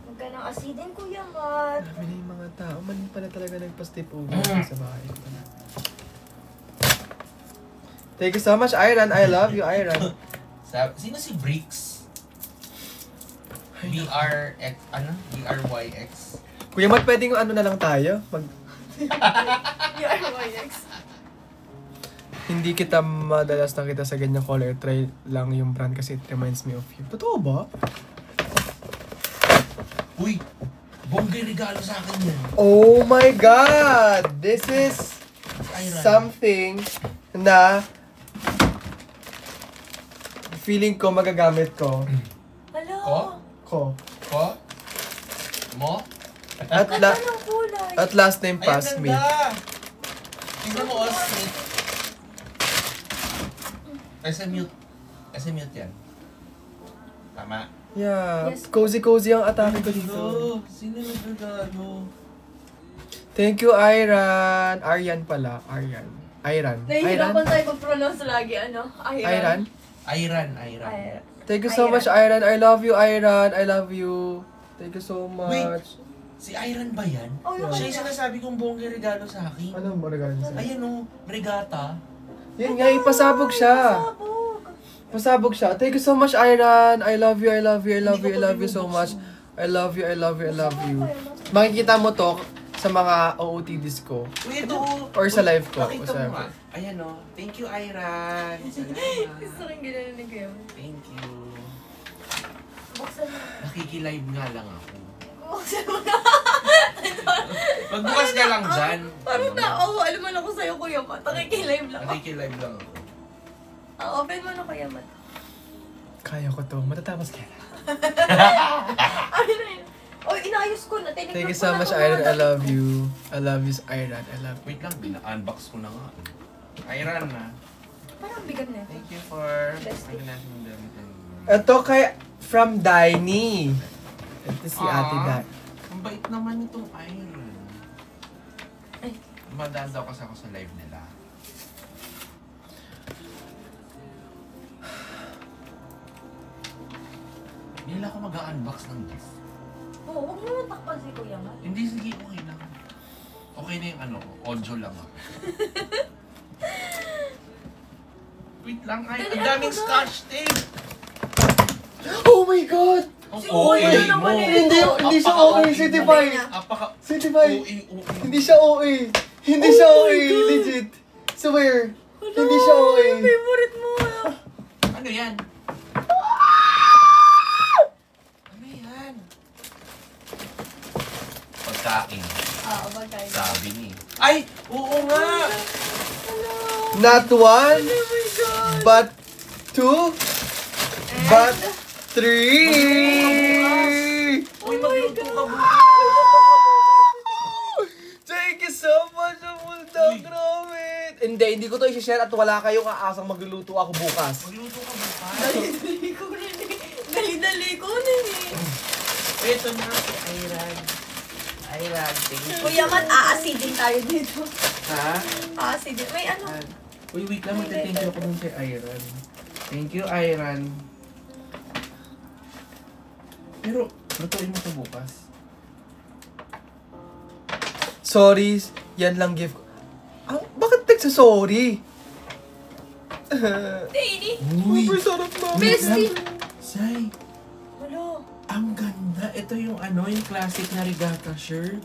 Huwag ka ng asidin, Kuya Matt. Marami na yung mga tao. Mali pala talaga nagpa-step over sa bahay ko pala. Thank you so much, Iran. I love you, Iran. Sino si Bricks? BRX, ano? BRYX. Kuya Matt, pwedeng ano na lang tayo? Hindi kita madalas nakita sa ganyang color. Try lang yung brand kasi it reminds me of you. Totoo ba? Uy! Bonggay regalo sa akin yan. Oh my God! This is Iran. something na feeling ko magagamit ko. Hello. Ko? Ko. Ko? Mo? At, Ganda ng kulay. at last name Ay, pass ang me. ganda! Tingnan mo, Osmith. SM mute yan. Tama. Yeah. Yes. Cozy ang atake ko dito. Sino nagregalo? Thank you, Iran. Aryan pala. Aryan. Nahihirapan tayo mag-pronounce lagi, ano? Iran? Iran. Thank you so much, Iran. I love you, Iran. I love you. Thank you so much. Wait. Si Iran ba yan? Oh, yung Siya yung sinasabi kong bongga regalo sa akin. Ano mo regalo sa'yo? Ayan o, regata. Yun nga, ipasabog siya. Pasabog siya. Thank you so much, Iran. I love you, I love you, I love you, I love you so much. I love you, I love you, I love you. Makikita mo to sa mga OOTDs ko. Uy, ito o. Or sa live ko. Pakita mo nga. Ayan o. Thank you, Iran. Salamat. Gusto rin gano'n ni Kuya. Thank you. Buksan mo. Nakikilive nga lang ako. Buksan mo na. Magbukas ka lang dyan. Parang alam mo na ako sa'yo, Kuya Matt. Nakikilive lang ako. Nakikilive lang ako. Open mo na, Kuya Matt. Kaya ko to. Matatapos kaya. Ano na yun? Oh, inayos ko na. Thank you so much, Iran. I love you. I love you, Iran. I love you. Wait lang, bina-unbox ko na nga. Iran na. Parang bigat na ito. Thank you for... Plastic. Ano natin yung damit. Ito kay from Daini. Ito si Ate Dai. Ang bait naman itong Iran. Ay. Madaan daw kasi ako sa live nila. Hindi lang ako mag-unbox ng gift. Oo, huwag mo naman takpan si Kuya Matt. Hindi, sige, okay lang. Okay na yung ano, audio lang ako. Wait lang, ay, ang daming scotch tape! Oh my God! Ang Si OA Kuya mo! naman eh. Hindi siya OA, City Boy. Apaka... City Boy. OA. Hindi siya OA. Hindi siya OA. Legit. Swear. Hindi siya OA. Favorite mo ah. Ano yan? Ano yan? pagkain. Oo, pagkain. Sabi ni. Ay! Oo nga! Not one, Oh my God! but two, And, but three! oh my God! Thank you so much, Bulldog. Grabe. Hindi ko to i-share at wala kayong aasang magluluto ako bukas. Magluto ka ba pa? Dali-dali ko rin eh. Dali-dali ko rin eh. Ito na si Iran. Iran, thank you. Kuya Mat, aasidin tayo dito. Ha? Aasidin. May ano? Uy, wait lang. Magte-thank you ako dun kay Iran. Thank you, Iran. Pero, lutuin mo ito bukas. Sorry, yan lang gift ko. Bakit nagsasorry? Tini. Uy! Super sarap na. Bestie. Say, Wala. ang ganda. Ito yung yung classic na regatta shirt.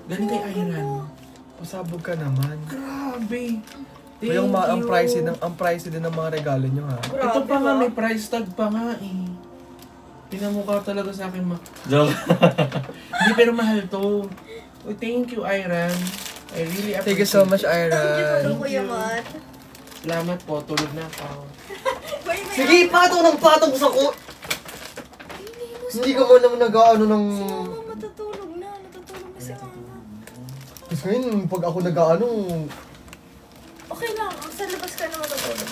Galing kay Iran. Pasabog ka naman. Grabe. Thank Yung ang you. pricey din ng mga regalo nyo ha. Ito pa Grabe, nga, ah. may price tag pa nga eh. Pinamukha talaga sa akin Joke. Hindi, pero mahal to. Uy, thank you, Iran. I really appreciate Thank you so much, Thank you, Iran. Kuya Mat. Salamat po, tulog na ako. May Sige, patong sa ko. Hindi ka mo naman nag-ano ng... Si Mama matutulog na. Natutulog na si Mama. Kasi ngayon, pag ako nag-ano... Okay lang. Sa labas ka na matutulog.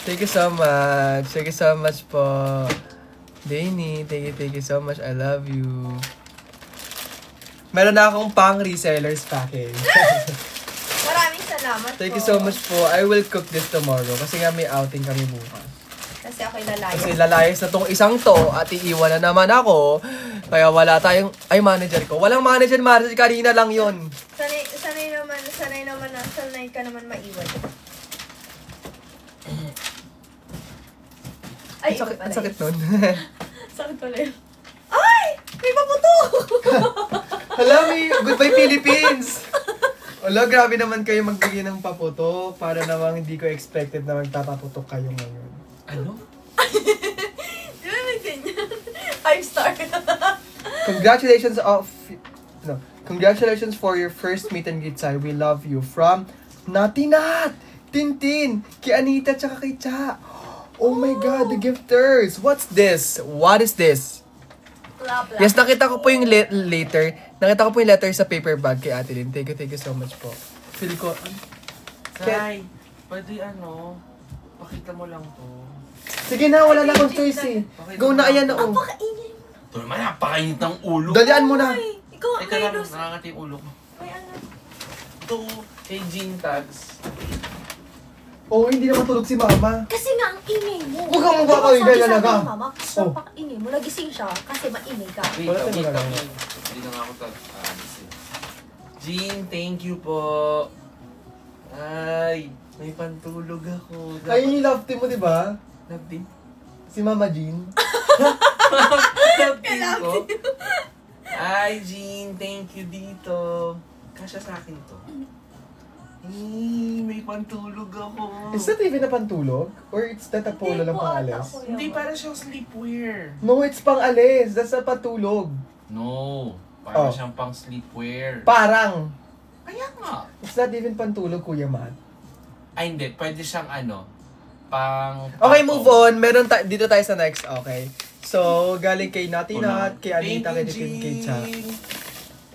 Thank you so much. Thank you so much po. Danny, thank you so much. I love you. Meron na akong pang resellers package. Maraming salamat Thank po. you so much po. I will cook this tomorrow kasi nga may outing kami bukas. Kasi ako'y lalayas. Kasi lalayas na tong isang to at iiwan na naman ako. Kaya wala tayong... Ay, manager ko. Walang manager, kanina lang yon. Sanay ka naman maiwan. Ay, Ang sakit nun. Sakit pala yun. Ay! May paputok! Hala, may Goodbye Philippines! Hala, grabe naman kayo magbigay ng paputok para namang hindi ko expected na magpapaputok kayo ngayon. Ano? Di ba may ganyan? 5-star. Congratulations for your first meet and greet, Sai. We love you. From Natinat, Tintin, kay Anita, tsaka kay Cha. Oh my God, the gifters! What's this? What is this? Yes, nakita ko po yung letter. Nakita ko po yung letter sa paper bag kay Ate Lynn. Thank you so much po. Feel ko, Say, pwede pakita mo lang to. sige na, wala na akong choice eh. Go na, ayan na oh. Napakaingay mo. Ito naman, napakainit ng ulo. Dalian mo na. Ay, ikaw ang Teka lang, kayo. nakakati yung ulo ko. May ano. Ito, kay Jean Tags. Oh, hindi na matulog si Mama. Kasi nga ang ingay mo. Huwag kang magpapahingay Sabi talaga. ni Mama, napaka-ingay mo. Nagising siya kasi maingay ka. Wait, Wala wait, tayong wait. magagawa. Hindi na nga ako Jean, thank you po. Ay, may pantulog ako. Ayun yung love team mo, di ba? Love team? Si Mama Jean. Love team ko? Ay, Jean, thank you dito. Kasya sa akin to. May pantulog ako. Is that even a pantulog? Or it's that a polo lang pang alis? Hindi, para siyang sleepwear. No, it's pang alis. That's a patulog. No, para Oh. siyang pang sleepwear. Parang. Kaya nga. It's not even pantulog, Kuya Matt. Ay, hindi. Pwede siyang pang... Okay, move on. Dito tayo sa next. Okay. So, galing kay Natinat, kay Anita, kay Thank you, kay Cha. Jean.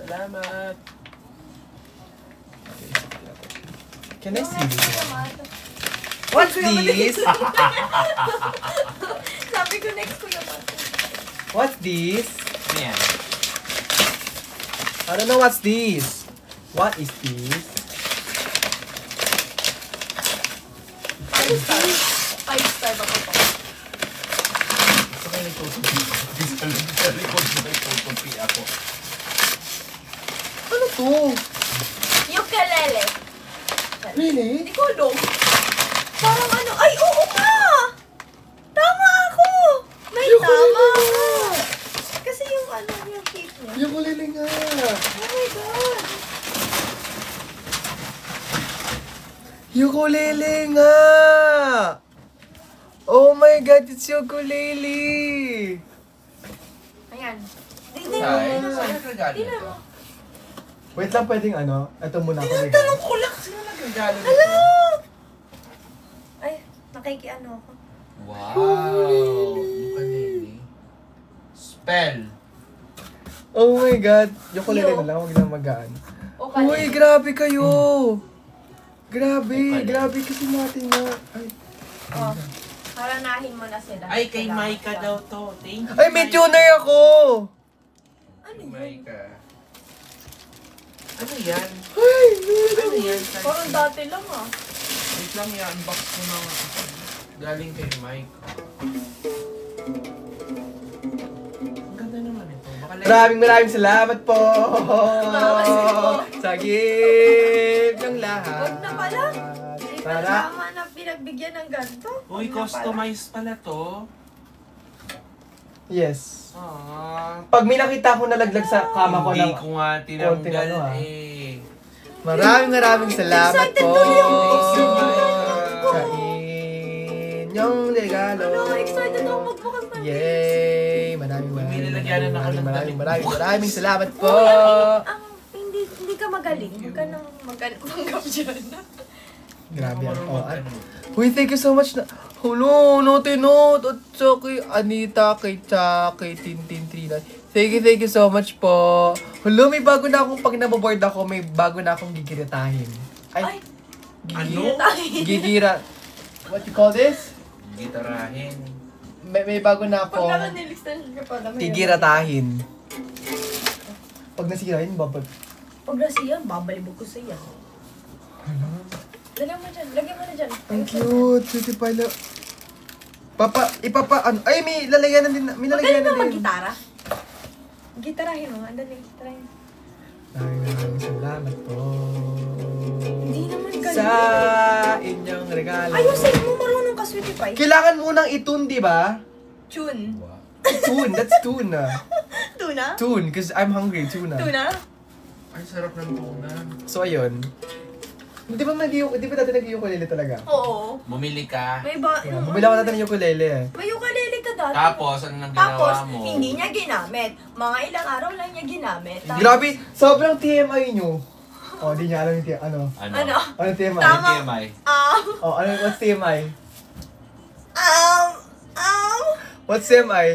Salamat. Can I see this? What's this? Sabi ko next ko naman. What's this? Yan. I don't know what's this. What is this? 5-star ba ko po? Gusto kayo nagtutupi. Sa likod mo nagtutupi ako. Ano to? Ukulele. Really? Hindi ko alam. Parang ano, ay oo nga! Tama ako! May tama ako! Kasi yung ano, yung shape niya. Yung ukulele nga. Oh my God! Ukulele nga! Oh my God, it's ukulele! Ayan. Hindi Say, mo. saan nagregalo Hindi nito? mo. Wait lang, pwedeng ano? Ito muna ako. Tinatanong ko lang, sino nagregalo nito? Hello! Ay, nakikiano ako. Wow! Ukulele. Spell. Oh my God. Ukulele Yo. na lang, huwag lang magaan. Okay. Uy, grabe kayo! Grabe, Ukulele. grabe kasi natin na. Ay, Oh, haranahin mo na sila. Ay, kay Salamat Maika ka. daw to. Thank you. ay may tuner ako! Ano yun? Maika. Ano yan? Ay, Ano yan? Parang dati lang ah. Wait lang, i-unbox ko na nga. Galing kay Mike. Ang ganda naman ito. Baka maraming salamat po! Salamat po. Sa gift ng lahat. Wag na pala. Hindi pa Para. tama na pinagbigyan ng ganito. Uy, customized pala to. Yes. Ah. Pag may nakita ko nalaglag sa kama ko Hindi ng... ko nga konting tinanggal ano, eh. Maraming salamat Excited po tuloy ako. sa inyong regalo. Ano, excited ako magbukas na. Yay! May nilagyan na ako ng maraming salamat po. Hindi ka magaling. Huwag ka nang magpanggap dyan. Grabe Hindi ang ako oh, marunong Uy, thank you so much na... Hello, note. At so, kay Anita, kay Cha, kay Tintin Trina. Thank you so much po. Hello, may bago na akong, pag naboboard ako, may bago na akong gigiritahin. Ay, Ano? Gigira. What you call this? Gitarahin. May bago na pag akong naka-nilistan ka pa naman. gigiratahin. Pag nasira yun, babag. Pag nasiyan, babalibog ko sa iya. Lagyan mo dyan. Lagyan mo na dyan. Ang cute. Sweetie pala. Ano? Ay, may lalagyan na din. May lalagyan Magaling na ba din. mag-gitara? Gitarahin mo. Andali. Gitarahin. Maraming salamat po. Hindi naman galing. Sa inyong regalo. Ayusin mo marunong ka, Sweetie Pie. Kailangan munang itune, di ba? Tune. Tune, that's tune. Tuna? Tune, because I'm hungry, tuna. Tuna? Ay, sarap ng tuna. So, ayun. Di ba dati nag-ukulele talaga? Oo. Bumili ka. May ba... Yeah, bumila ko dati ng ukulele eh. May ukulele ka dati. Tapos, ano nang Tapos, ginawa mo? hindi niya ginamit. Mga ilang araw lang niya ginamit. Tapos- Grabe, sobrang TMI nyo. Oh, di niya alam yung ano. Ano? Ano TMI? Tama. TMI. Oh, ano, what's TMI? Um, What's TMI?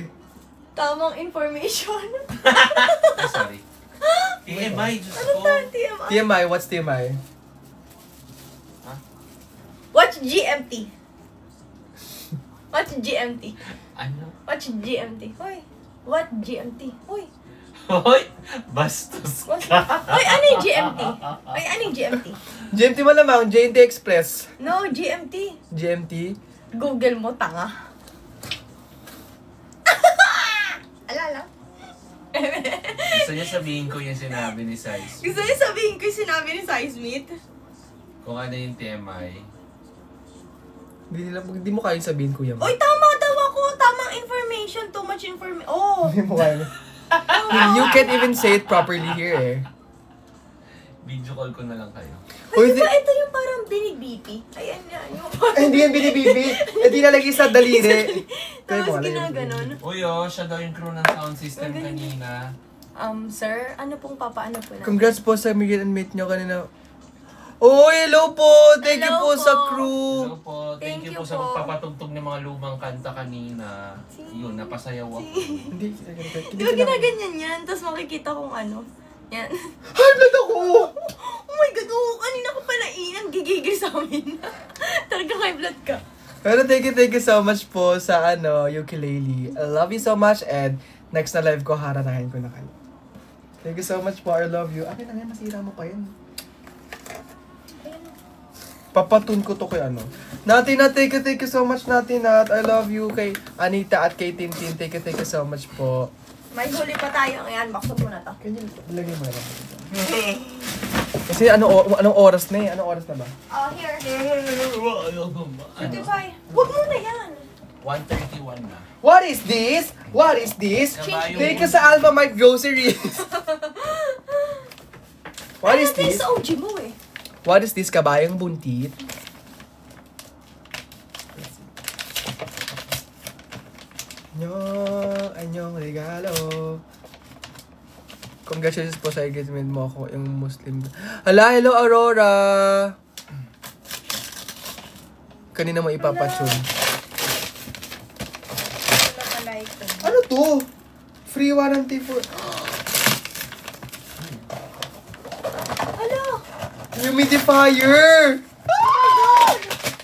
tamang information. Ay, sorry. TMI, Diyos Ano ko. tayo, TMI? TMI, what's TMI? Watch GMT. Watch GMT. Ano? Watch GMT. Hoy. What GMT? Hoy. Hoy! Bastos What? ka. Hoy, ano yung GMT? Hoy, ano yung GMT? GMT malamang, JNT Express. No, GMT. GMT? Google mo, tanga. Alala? Gusto niya sabihin ko yung sinabi ni Size. Gusto niyo sabihin ko yung sinabi ni Seismith? Kung ano yung TMI. Hindi mo kayang sabihin, kuya mo. Uy, tama daw ako. Tamang information. Too much information. Oh. Hindi mo kaya. You can't even say it properly here eh. Video call ko na lang kayo. Uy, Uy, di ba ito yung parang binibipi? Ayan yan. Yung Ay, hindi yan binibibi. Eh, di nalagay sa daliri. Tapos ginaganon. Uy, siya daw yung crew ng sound system kanina. Sir, ano pong papaano po na? Congrats po sa Miguel and mate nyo kanina. Oh, hello po! Thank you Hello po sa po. crew! Hello po. Thank you po sa pagpapatugtog ng mga lumang kanta kanina. Yun, napasayaw ako. Hindi, Di ba ginaganyan yan? Tapos makikita kong ano. Yan. High blood ako! Oh my God, kanina ko pala ang gigigil sa amin. Talaga high blood ka. Pero thank you so much po sa ukulele. I love you so much and next na live ko, haranahin ko na kayo. Thank you so much po, I love you. Akin na nga, masira mo pa yun. Papatun ko to kay ano. Nati, thank you so much, Nati, Nat. I love you kay Anita at kay Tintin. Thank you so much po. May huli pa tayo. Ayan, bakit mo na to. Kanya, ilagay mo na lang. Kasi anong oras na eh? Anong oras na ba? Oh, here. Ano? Spotify. Huwag mo na yan. 1:31 na. What is this? What is this? Kabayo. Thank you sa Alpha Mike Groceries. What is Ano this? sa OG mo eh. What is this? Kabayang buntit? Anyong regalo. Congratulations po sa engagement mo ako, yung Muslim. Hala, hello Aurora! Kanina mo ipapatune. Wala pala ito. Ano to? Free warranty for... Hala! Humidifier! Oh my God!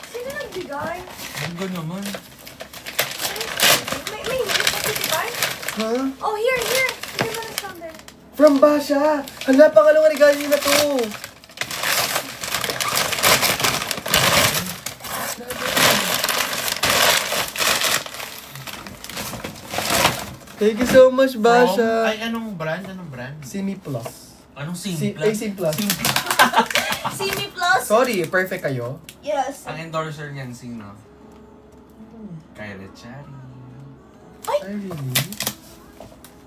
Sino nagbigay? Ang ganda naman. May nagpapitibay? Ha? Oh, here! Hindi ba nag-sound there? From Basha! Hala, pangalawang regalo niyo na to! Thank you so much, Basha! Ay, anong brand? Simi Plus. Anong AC Plus. Simi Plus? Sorry, perfect kayo? Yes. Ang endorser niyan, sino? Kylie Cherry. Ay, really?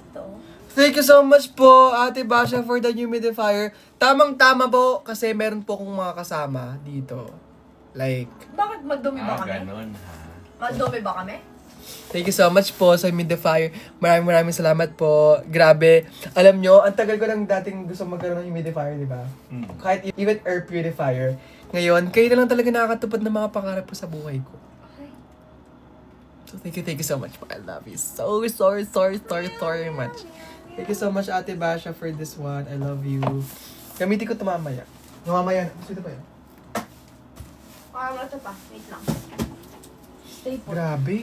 Ito. Thank you so much po, Ate Basha, for the humidifier. Tamang-tama po, kasi meron po akong mga kasama dito. Like, Bakit magdumi ba kami? Ganon ha. Magdumi ba kami? thank you so much po sa humidifier. Maraming salamat po. Grabe. Alam nyo, ang tagal ko lang dating gusto magkaroon ng humidifier, di ba? Kahit even air purifier. Ngayon, kayo na lang talaga nakakatupad ng mga pangarap ko sa buhay ko. So, thank you so much po. I love you so much. Thank you so much, Ate Basha, for this one. I love you. Gamitin ko ito mamaya. Mamaya na. Gusto ito pa yun? Wala ito pa. Wait lang. Stay put. Grabe.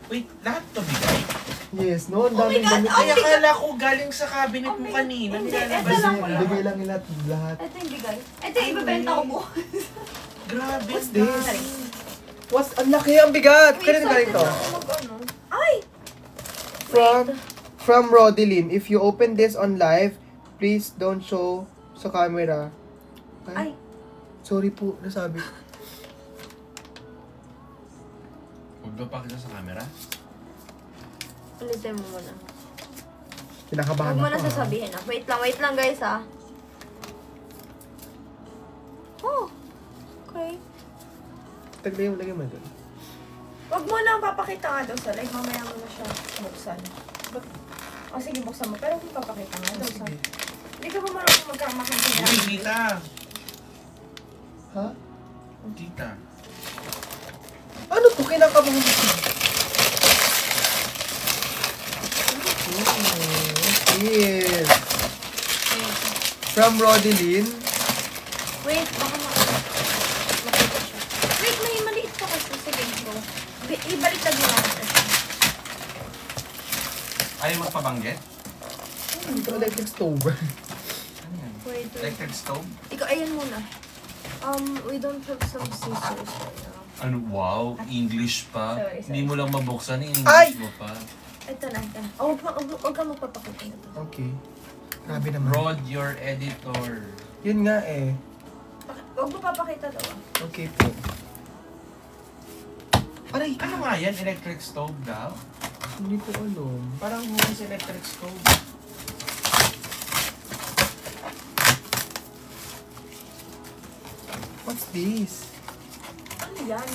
Wait, lahat to bigay? Yes, no? Ang Oh my daming God, damit. Ay, akala ko galing sa cabinet Oh mo my God. kanina. Hindi, Nilalabas ito lang mo pala. Bigay lang nila lahat. Ito yung bigay. Ito yung ibibenta ko po. Grabe. What's ang this? dami. Ang laki, ang bigat! Wait, Kailan galing to? mag-ano? Ay! From Rodelin, if you open this on live, please don't show sa camera. Ay. Sorry po, nasabi ko. Huwag daw pakita sa camera. Ulitin mo muna. Kinakabahan Huwag mo ako. na sasabihin ah. Wait lang guys ah. Oh. Okay. Lagay mo dun. Huwag mo na papakita nga daw sa live. Mamaya mo na siya buksan. O sige, buksan mo. Pero kung papakita nga daw sa... Hindi ka ba marunong magkakamakintindi? Uy, tita. Ha? Tita. Ano to? Kinakabahan ako. Yes. From Rodelin. Wait, baka makita siya. Wait, may maliit pa kasi. Sige, go. Ibaliktad mo lang siya. Ayaw magpabanggit? Ito electric stove. Ano yan? Wait. Electric stove? Ikaw, ayan muna. We don't have some scissors right now. Ano? Wow, English pa. Sorry. Hindi mo lang mabuksan, English Ay! mo pa. Ito na. Oh, huwag ka magpapakita na to. Okay. Grabe naman. Rod your editor. Yun nga eh. Huwag mo papakita daw ah. Okay po. Aray! Ano nga yan? Electric stove daw? Hindi ko alam. Parang yung sa electric stove. What's this? Ano yan?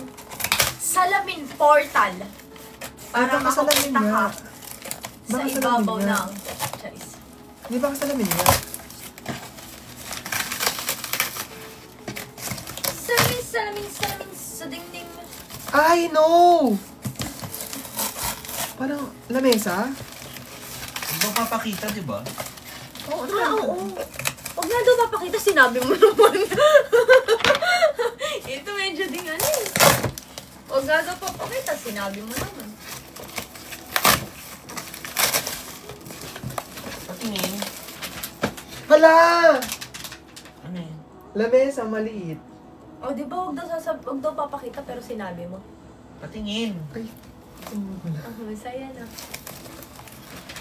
Salamin portal. Para baka salamin makakita nga. ka sa Baka salamin ibabaw nga. ng... Charis. Hindi ba kasalamin niya? Salamin sa dingding. Ay, no! Parang lamesa? Huwag daw papakita, di ba? Oo, ano Ah, ba? oo. Huwag nga daw papakita, sinabi mo naman. Ito medyo ding ano eh. Huwag nga daw papakita, sinabi mo naman. Patingin. Hala! Ano yun? Lamesa, maliit. O, di ba huwag daw papakita pero sinabi mo. Patingin. Ay, Masaya na.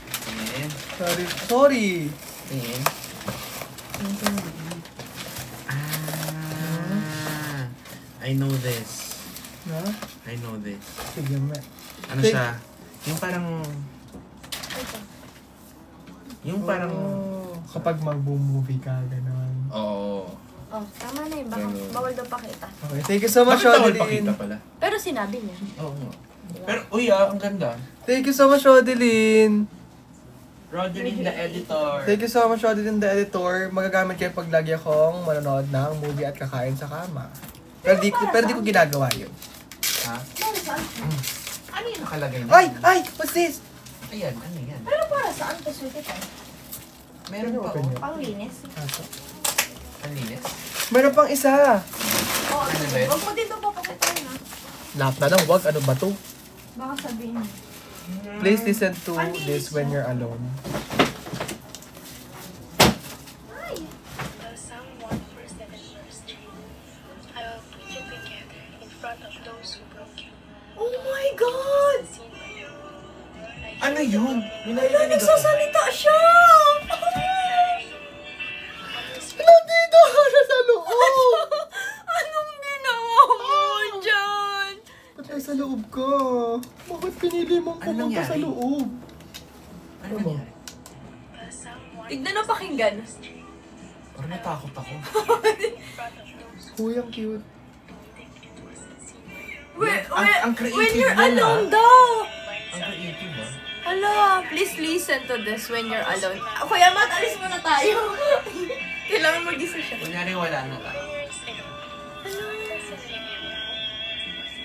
Patingin. sorry. Patingin. I know this. Ha? I know this. Sige, ma. Ano Take- siya? Yung parang... Ito. Yung parang... Kapag mag-movie ka, gano'n. Oo. Oh, tama na yun. Baka Ganun. bawal daw pakita. Okay, thank you so much, Bakit bawal Rodelin. pakita pala? Pero sinabi niya. Oo nga. Pero, uy ang ganda. Thank you so much, Rodelin. Rodeline the editor. Thank you so much, Rodin, the editor. Magagamit kayo pag lagi akong manonood ng movie at kakain sa kama. Pero di ko ginagawa yun. Ha? Para saan? Ano yung nakalagay na? Ay! What's this? Ayan, ano yan? Pero para saan to, sweetie pa? Meron pa, Open oh. yun. Panglinis. Ang linis. Meron pang isa. Oo, Ano ba yun? huwag mo dito papakitain na. Lahat na lang, wag. Ano ba to? Baka sabihin mo. Please listen to this when you're alone. Ay! Someone first and first. I will put you together in front of those who broke you. Oh my God! Seen by you. Ano yun? May Wala, narinig ako. nagsasalita siya! Nandito ka sa loob! Anong ginawa mo dyan? Ba't nasa loob ka? Bakit pinili mong Ano pumunta sa nangyari? loob? Ano nangyari? Tignan na pakinggan. Parang natakot ako. Uy, ang cute. Ang creative when you're nun, alone ah. daw! Ang creative, ah. Hala, please listen to this when you're alone. Kuya Matt, alis muna tayo. Kailangan mag-isa siya. Kunyari wala na tayo.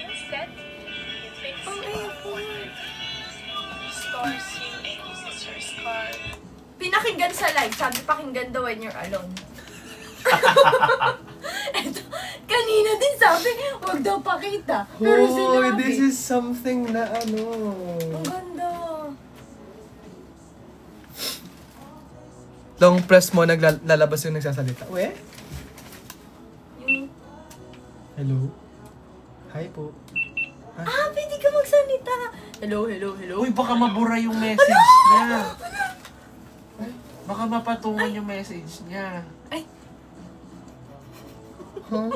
Instead, you fix Ang effort. scars you and uses your scar. Pinakinggan sa live, sabi pakinggan daw when you're alone. Eto, kanina din sabi, huwag daw pakita. Pero Hoy, sinabi. this is something na ano. Ang ganda. Long press mo, naglalabas yung nagsasalita. We? Yung, Hello? Hi po. pwede ka magsalita. Hello, hello, hello. Uy, baka mabura yung message niya. Baka mapatungan yung message niya. Ay, Huh?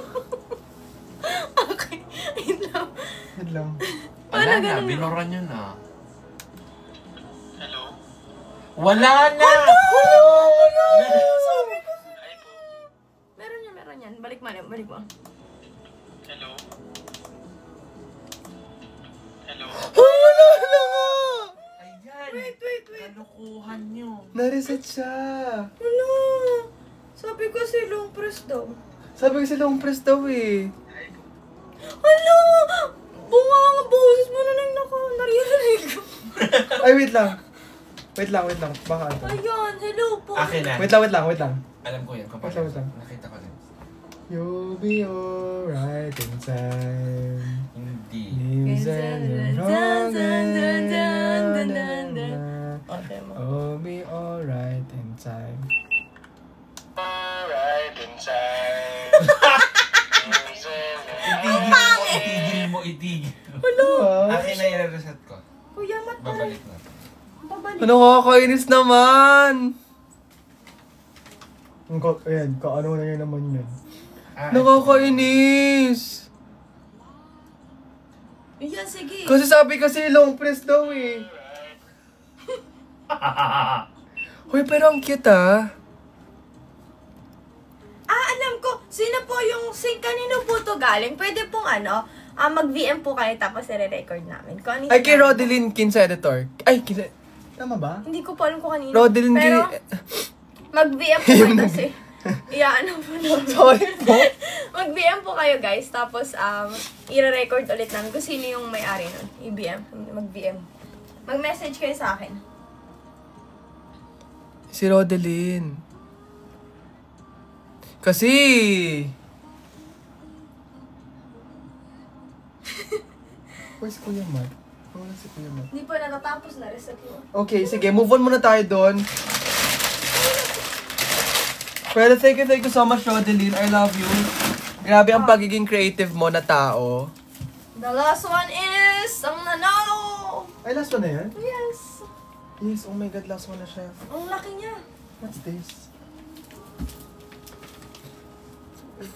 okay. Wait lang. Wait lang. Wala Wala na, ganun. binura niyo na. Hello? Wala na! Hi po. Meron yan. Balik mo. Hello? Hello? Wala na nga! Ayan! Wait. Kalukuhan niyo. Nareset siya. Hello. Sabi ko si long press daw. Sabi ko long press daw eh. Hello! Bunga nga boses mo na lang naririnig ko. Ay, wait lang. Wait lang. Baka ito. Ayan, hello po. Akin na. Wait lang. Alam ko yan, kapag Wait lang. nakita ko din. You'll be alright in time. Hindi. Names and wrong Okay mo. I'll be alright in time. Alright, inside. Itigil mo. Hello. Akin na i-reset ko. Kuya Matt, Babalik na. babalik. Ano kakainis naman? Ayan, kaano na yun naman yun. Nakakainis! Ayan, sige. Kasi sabi long press daw eh. Hoy, pero ang cute ah. Alam ko. Sino po yung, kanino po to galing? Pwede pong mag-VM po kayo tapos i-record namin. Kung ano Ay, kay Rodeline Kinsa Editor. Ay, Kinsa... Tama ba? Hindi ko pa alam kung kanino. Rodeline Pero, mag-VM po kayo kasi. Po namin. Sorry po. Mag-VM po kayo guys. Tapos, i-record ulit namin kung sino yung may-ari nun. I-VM. Mag-VM. Mag-message kayo sa akin. Si Rodeline. Kasi... Where's Kuya Matt? Wala si Kuya Matt. Hindi pa natatapos na. Reset mo. Okay, sige. Move on muna tayo doon. Pero thank you so much, Rodeline. I love you. Grabe ang pagiging creative mo na tao. The last one is ang nanalo! Ay, last one na yan? Yes! Yes, oh my God, last one na siya. Ang laki niya. What's this?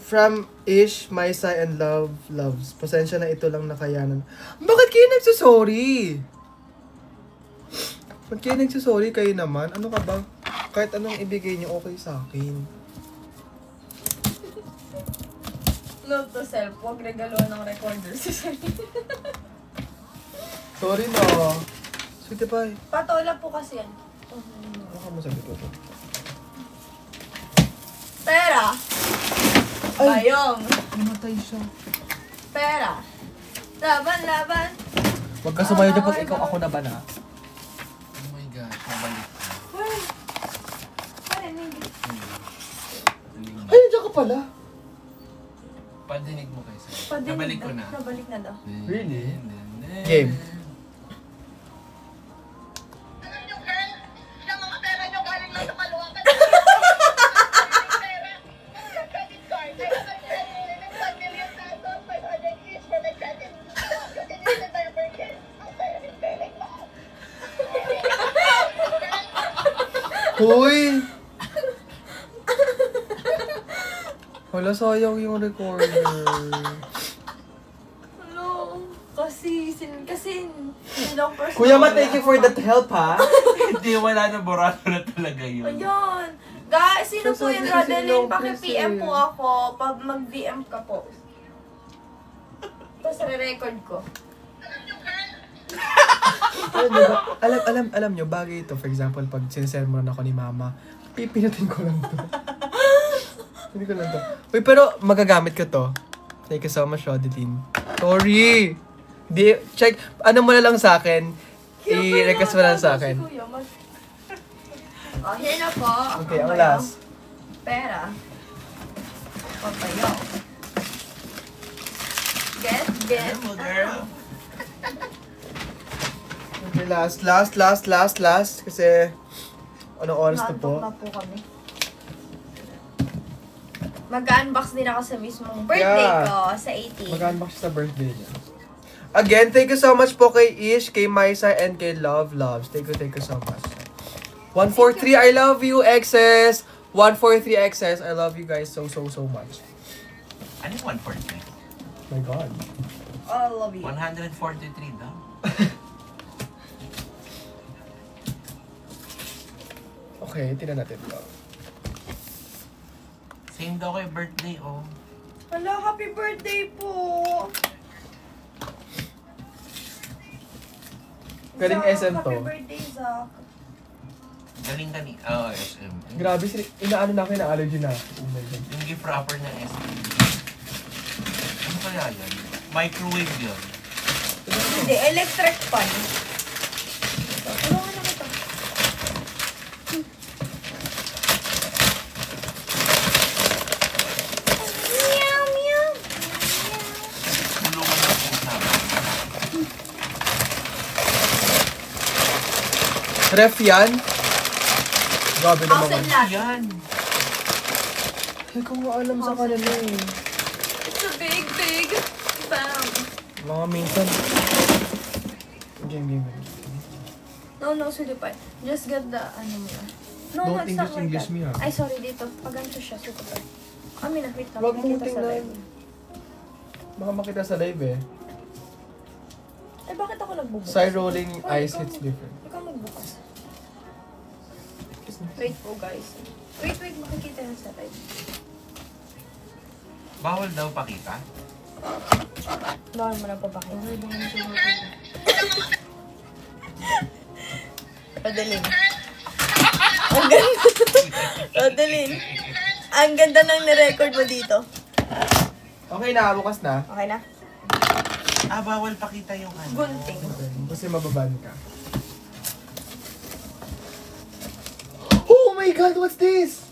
From Ish, Maisa, and Loves. Pasensya na ito lang nakayanan. Bakit kayo nagsusorry? Ba't kayo nagsusorry kayo naman? Ano ka ba? Kahit anong ibigay niyo, okay sa akin. Note to self, huwag regalo ng recorder si Sally. Sorry na. Sweetie pie. Patola po kasi yan. Baka mo sa dito. Pera. Ay! Bayong. Namatay siya. Pera. Laban, laban. Huwag ka sumayo dyan pag ikaw ako na ba na? Oh my gosh, nabalik ko. Uy. Parinig. Ay, nandiyan ka pala. Padinig mo kayo sa'yo. Padinig Nabalik ko na. Nabalik na daw. Really? Game. Alam niyo, girl, yung mga pera niyo galing lang sa kaluwakan. Pera, yung credit card, I have a credit limit, 1 million pesos, 500 each for my credit. Kasi nito na yung burger. Ang pera ni Felix, mahal. Hoy! Wala, sayang yung recorder. Hello. Kasi silang person. Kuya Ma, thank you for that help, ha? Hindi, wala na. Borado na talaga yun. Ayun. Guys, sino po yung Kasi Rodeline? long Paki-PM press po eh. ako pag mag-DM ka po. Tapos re-record ko. Alam nyo, bagay ito. For example, pag sinsermon ako ni Mama, pipinutin ko lang to. Hindi ko lang to. Uy, pero magagamit ko to. Thank you so much, Rodeline. Sorry! Check, ano mo na lang sa akin. I-request mo na lang sa akin. Oh, here na po. Okay, ang last. Pera. Papayaw. Get. Mo, girl. Okay, last. Kasi, anong oras na po? Na po kami. Mag-unbox din ako sa mismong birthday Yeah. ko sa 18. Mag-unbox siya sa birthday niya. Again, thank you so much po kay Ish, kay Maisa, and kay Love Loves. Thank you so much. 143, I love you, exes. 143 exes, I love you guys so much. Ano yung 143? My God. I love you. 143 daw. Okay, tingnan natin ito. Same daw kay birthday, oh. Hello, happy birthday po. Galing Zach, SM to. Happy birthday, Zach. Galing ka ni... Oh, SM. Grabe, inaano na ako yung allergy na. Oh my God. Yung gift wrapper ng SM. Ano kaya yan? Microwave yun. Hindi, electric fan. Tulungan na kita. Meow, meow. Tulungan na po sa akin. Ref yan? Grabe naman. Thousand lahat. Yan. Hindi ko nga alam sa kanila eh. It's a big bang. Mga minsan. Game. No, Sulipay. Just get the, ano mo yan. No, Don't it's not like English that. me, ah. Ay, sorry, dito. Pag ganito siya, Sulipay. Amin na, wait lang. Wag mo Kita sa tingnan. live. Baka makita sa live eh. Eh, bakit ako nagbubukas? Side rolling Oh, eyes ikaw- hits different. Ikaw magbukas. Wait po, guys. Wait, makikita yan sa live. Bawal daw pakita? Bawal mo na papakita. Rodeline. Ang ganda. Rodeline. Ang ganda ng nirecord mo dito. Okay na, bukas na. Okay na? Ah, bawal pakita yung ano. Gunting. Kasi mababan ka. Oh my God, what's this?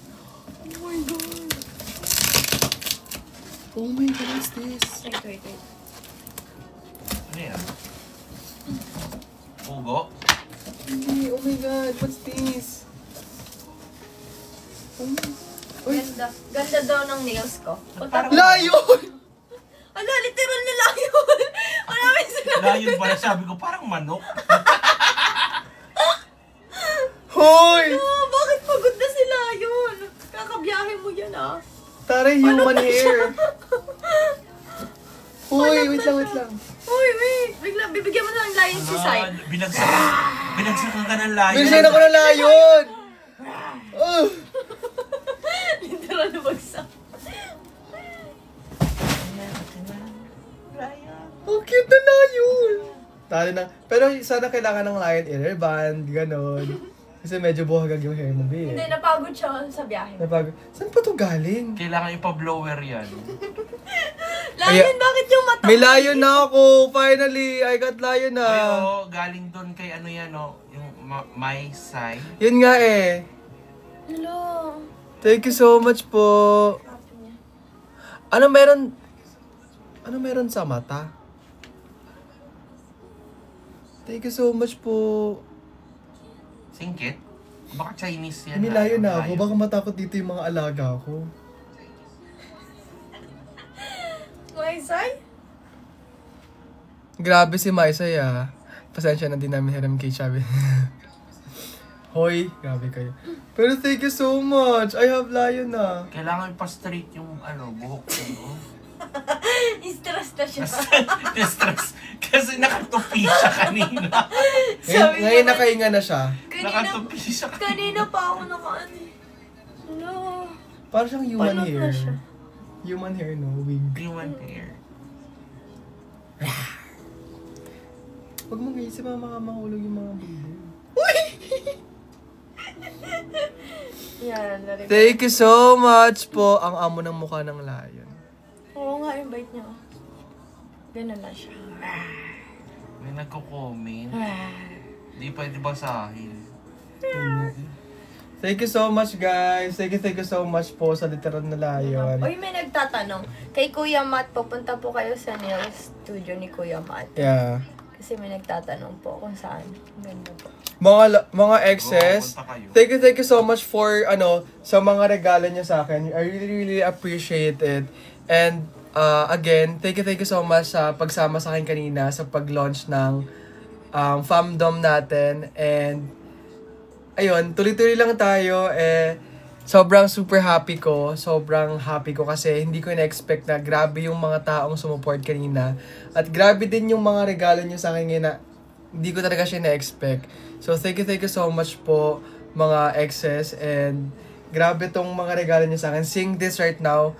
Oh my God. Oh my God, what's this? Wait. Ano yan? Ugo? Hindi, oh my God, what's this? Oh my... Uy, Ganda. Ganda daw ng nails ko. Parang- layon! Ala, literal na layon! Maraming sila. Layon pala, sabi ko parang manok. Hoy! Oh, bakit pagod na si Layon? Kakabiyahe mo yan, ah. Taray human hair. Hoy, wait lang. Uy, wait. Bigla, bibigyan mo na ng layon si Sai. Binagsakan ka ng layon. Bilisan ako ng layon! Literal na bagsak. Ang cute na layon! Tali na. Pero sana kailangan ng lion ear band, ganon. Kasi medyo buhagag yung hair mo, Hindi, be. napagod siya sa biyahe. Napag... Saan pa to galing? Kailangan ipa-blower yan. Layon, bakit yung mata? May layon na ako! Finally! I got layon na! Ayo, galing doon kay ano yan, yung My Sai. Yun nga eh. Hello. Thank you so much po. Ano meron sa mata? Thank you so much po. Singkit? Baka Chinese yan. Nilayo na ako. Baka matakot dito yung mga alaga ko. Maisay? Grabe si Maisay ah. Pasensya na din namin hiram kay Chabi. Hoy, grabe kayo. Pero thank you so much. I have lion na. Kailangan pa-straight yung buhok ko. Stress na siya. Stress. Kasi nakatupi siya kanina. Ngayon nakahinga na siya. Nakatupi siya kanina. Kanina pa ako nakaano. Hello. Parang siyang human Palot na hair. siya. Human hair, no? Wig. Human hair. Huwag mong isip mga mahulog yung mga bubo. Yan, narinig. Thank you so much po. Ang amo ng mukha ng lion. Oo nga, yung bite niya. Ganun na siya. May nagko-comment. Di pwede basahin. Thank you so much, guys. Thank you so much po sa literal na lion. Uy, may nagtatanong. Kay Kuya Matt, pupunta po kayo sa nail studio ni Kuya Matt. Yeah. Kasi may nagtatanong po kung saan. Ganda po. Mga exes, Oo, punta kayo. thank you so much for sa mga regalo niyo sa akin. I really appreciate it. And again, thank you so much sa pagsama sa akin kanina sa pag-launch ng Famdom natin. And ayun, tuloy-tuloy lang tayo. Sobrang super happy ko. Sobrang happy ko kasi hindi ko na-expect na grabe yung mga taong sumuport kanina. At grabe din yung mga regalo niyo sa akin ngayon na hindi ko talaga siya na-expect. So, thank you so much po, mga exes. And grabe tong mga regalo niyo sa akin. Seeing this right now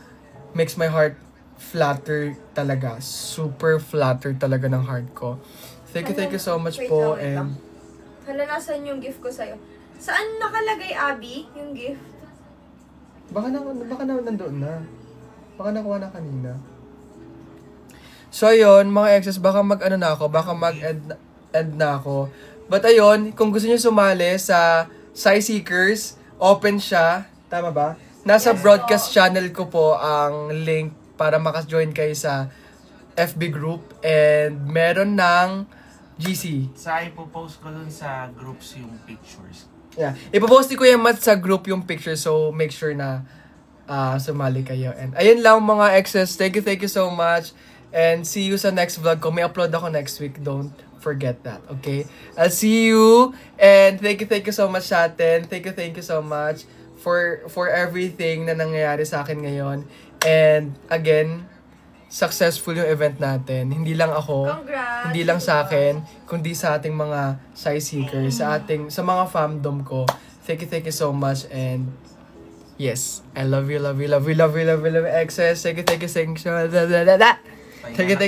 makes my heart flatter talaga. Super flatter talaga ng heart ko. Thank you so much Wait po. lang, wait lang. And Hala, nasan yung gift ko sa'yo? Saan nakalagay, Abby, yung gift? baka nandoon na. Baka nakuha na kanina. So, ayun, mga exes, baka mag-end na ako. But ayun, kung gusto niyo sumali sa Sai Seekers, open siya. Tama ba? Nasa Yes, broadcast po. channel ko po ang link para makas-join kayo sa FB group. And meron ng GC. Sa ipopost ko dun sa groups yung pictures. Yeah. Ipopost ko yung mat sa group yung picture. So, make sure na sumali kayo. And ayun lang mga exes. Thank you so much. And see you sa next vlog ko. May upload ako next week. Don't forget that. Okay? I'll see you. And thank you so much sa atin. Thank you so much for everything na nangyayari sa akin ngayon. And again, successful yung event natin. Hindi lang ako. Congrats! Hindi lang sa akin, kundi sa ating mga Sai Seekers, sa mga famdom ko. Thank you so much. And yes, I love you, exes. Thank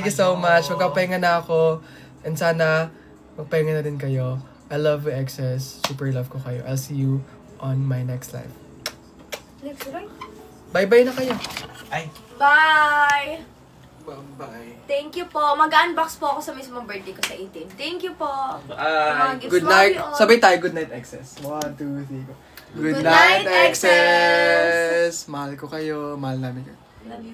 you so much. Magpapahinga na ako. And sana, magpahinga na din kayo. I love you, exes. Super love ko kayo. I'll see you on my next live. Next right? Bye-bye na kayo. Ay! Bye! Bye-bye. Thank you po. Mag-unbox po ako sa mismong birthday ko sa 18. Thank you po. Bye. Gifts, Good love night. you all. Sabay tayo, good night, exes. 1, 2, 3, go. Good Good night, night, exes. Mahal ko kayo. Mahal namin kayo. Love you.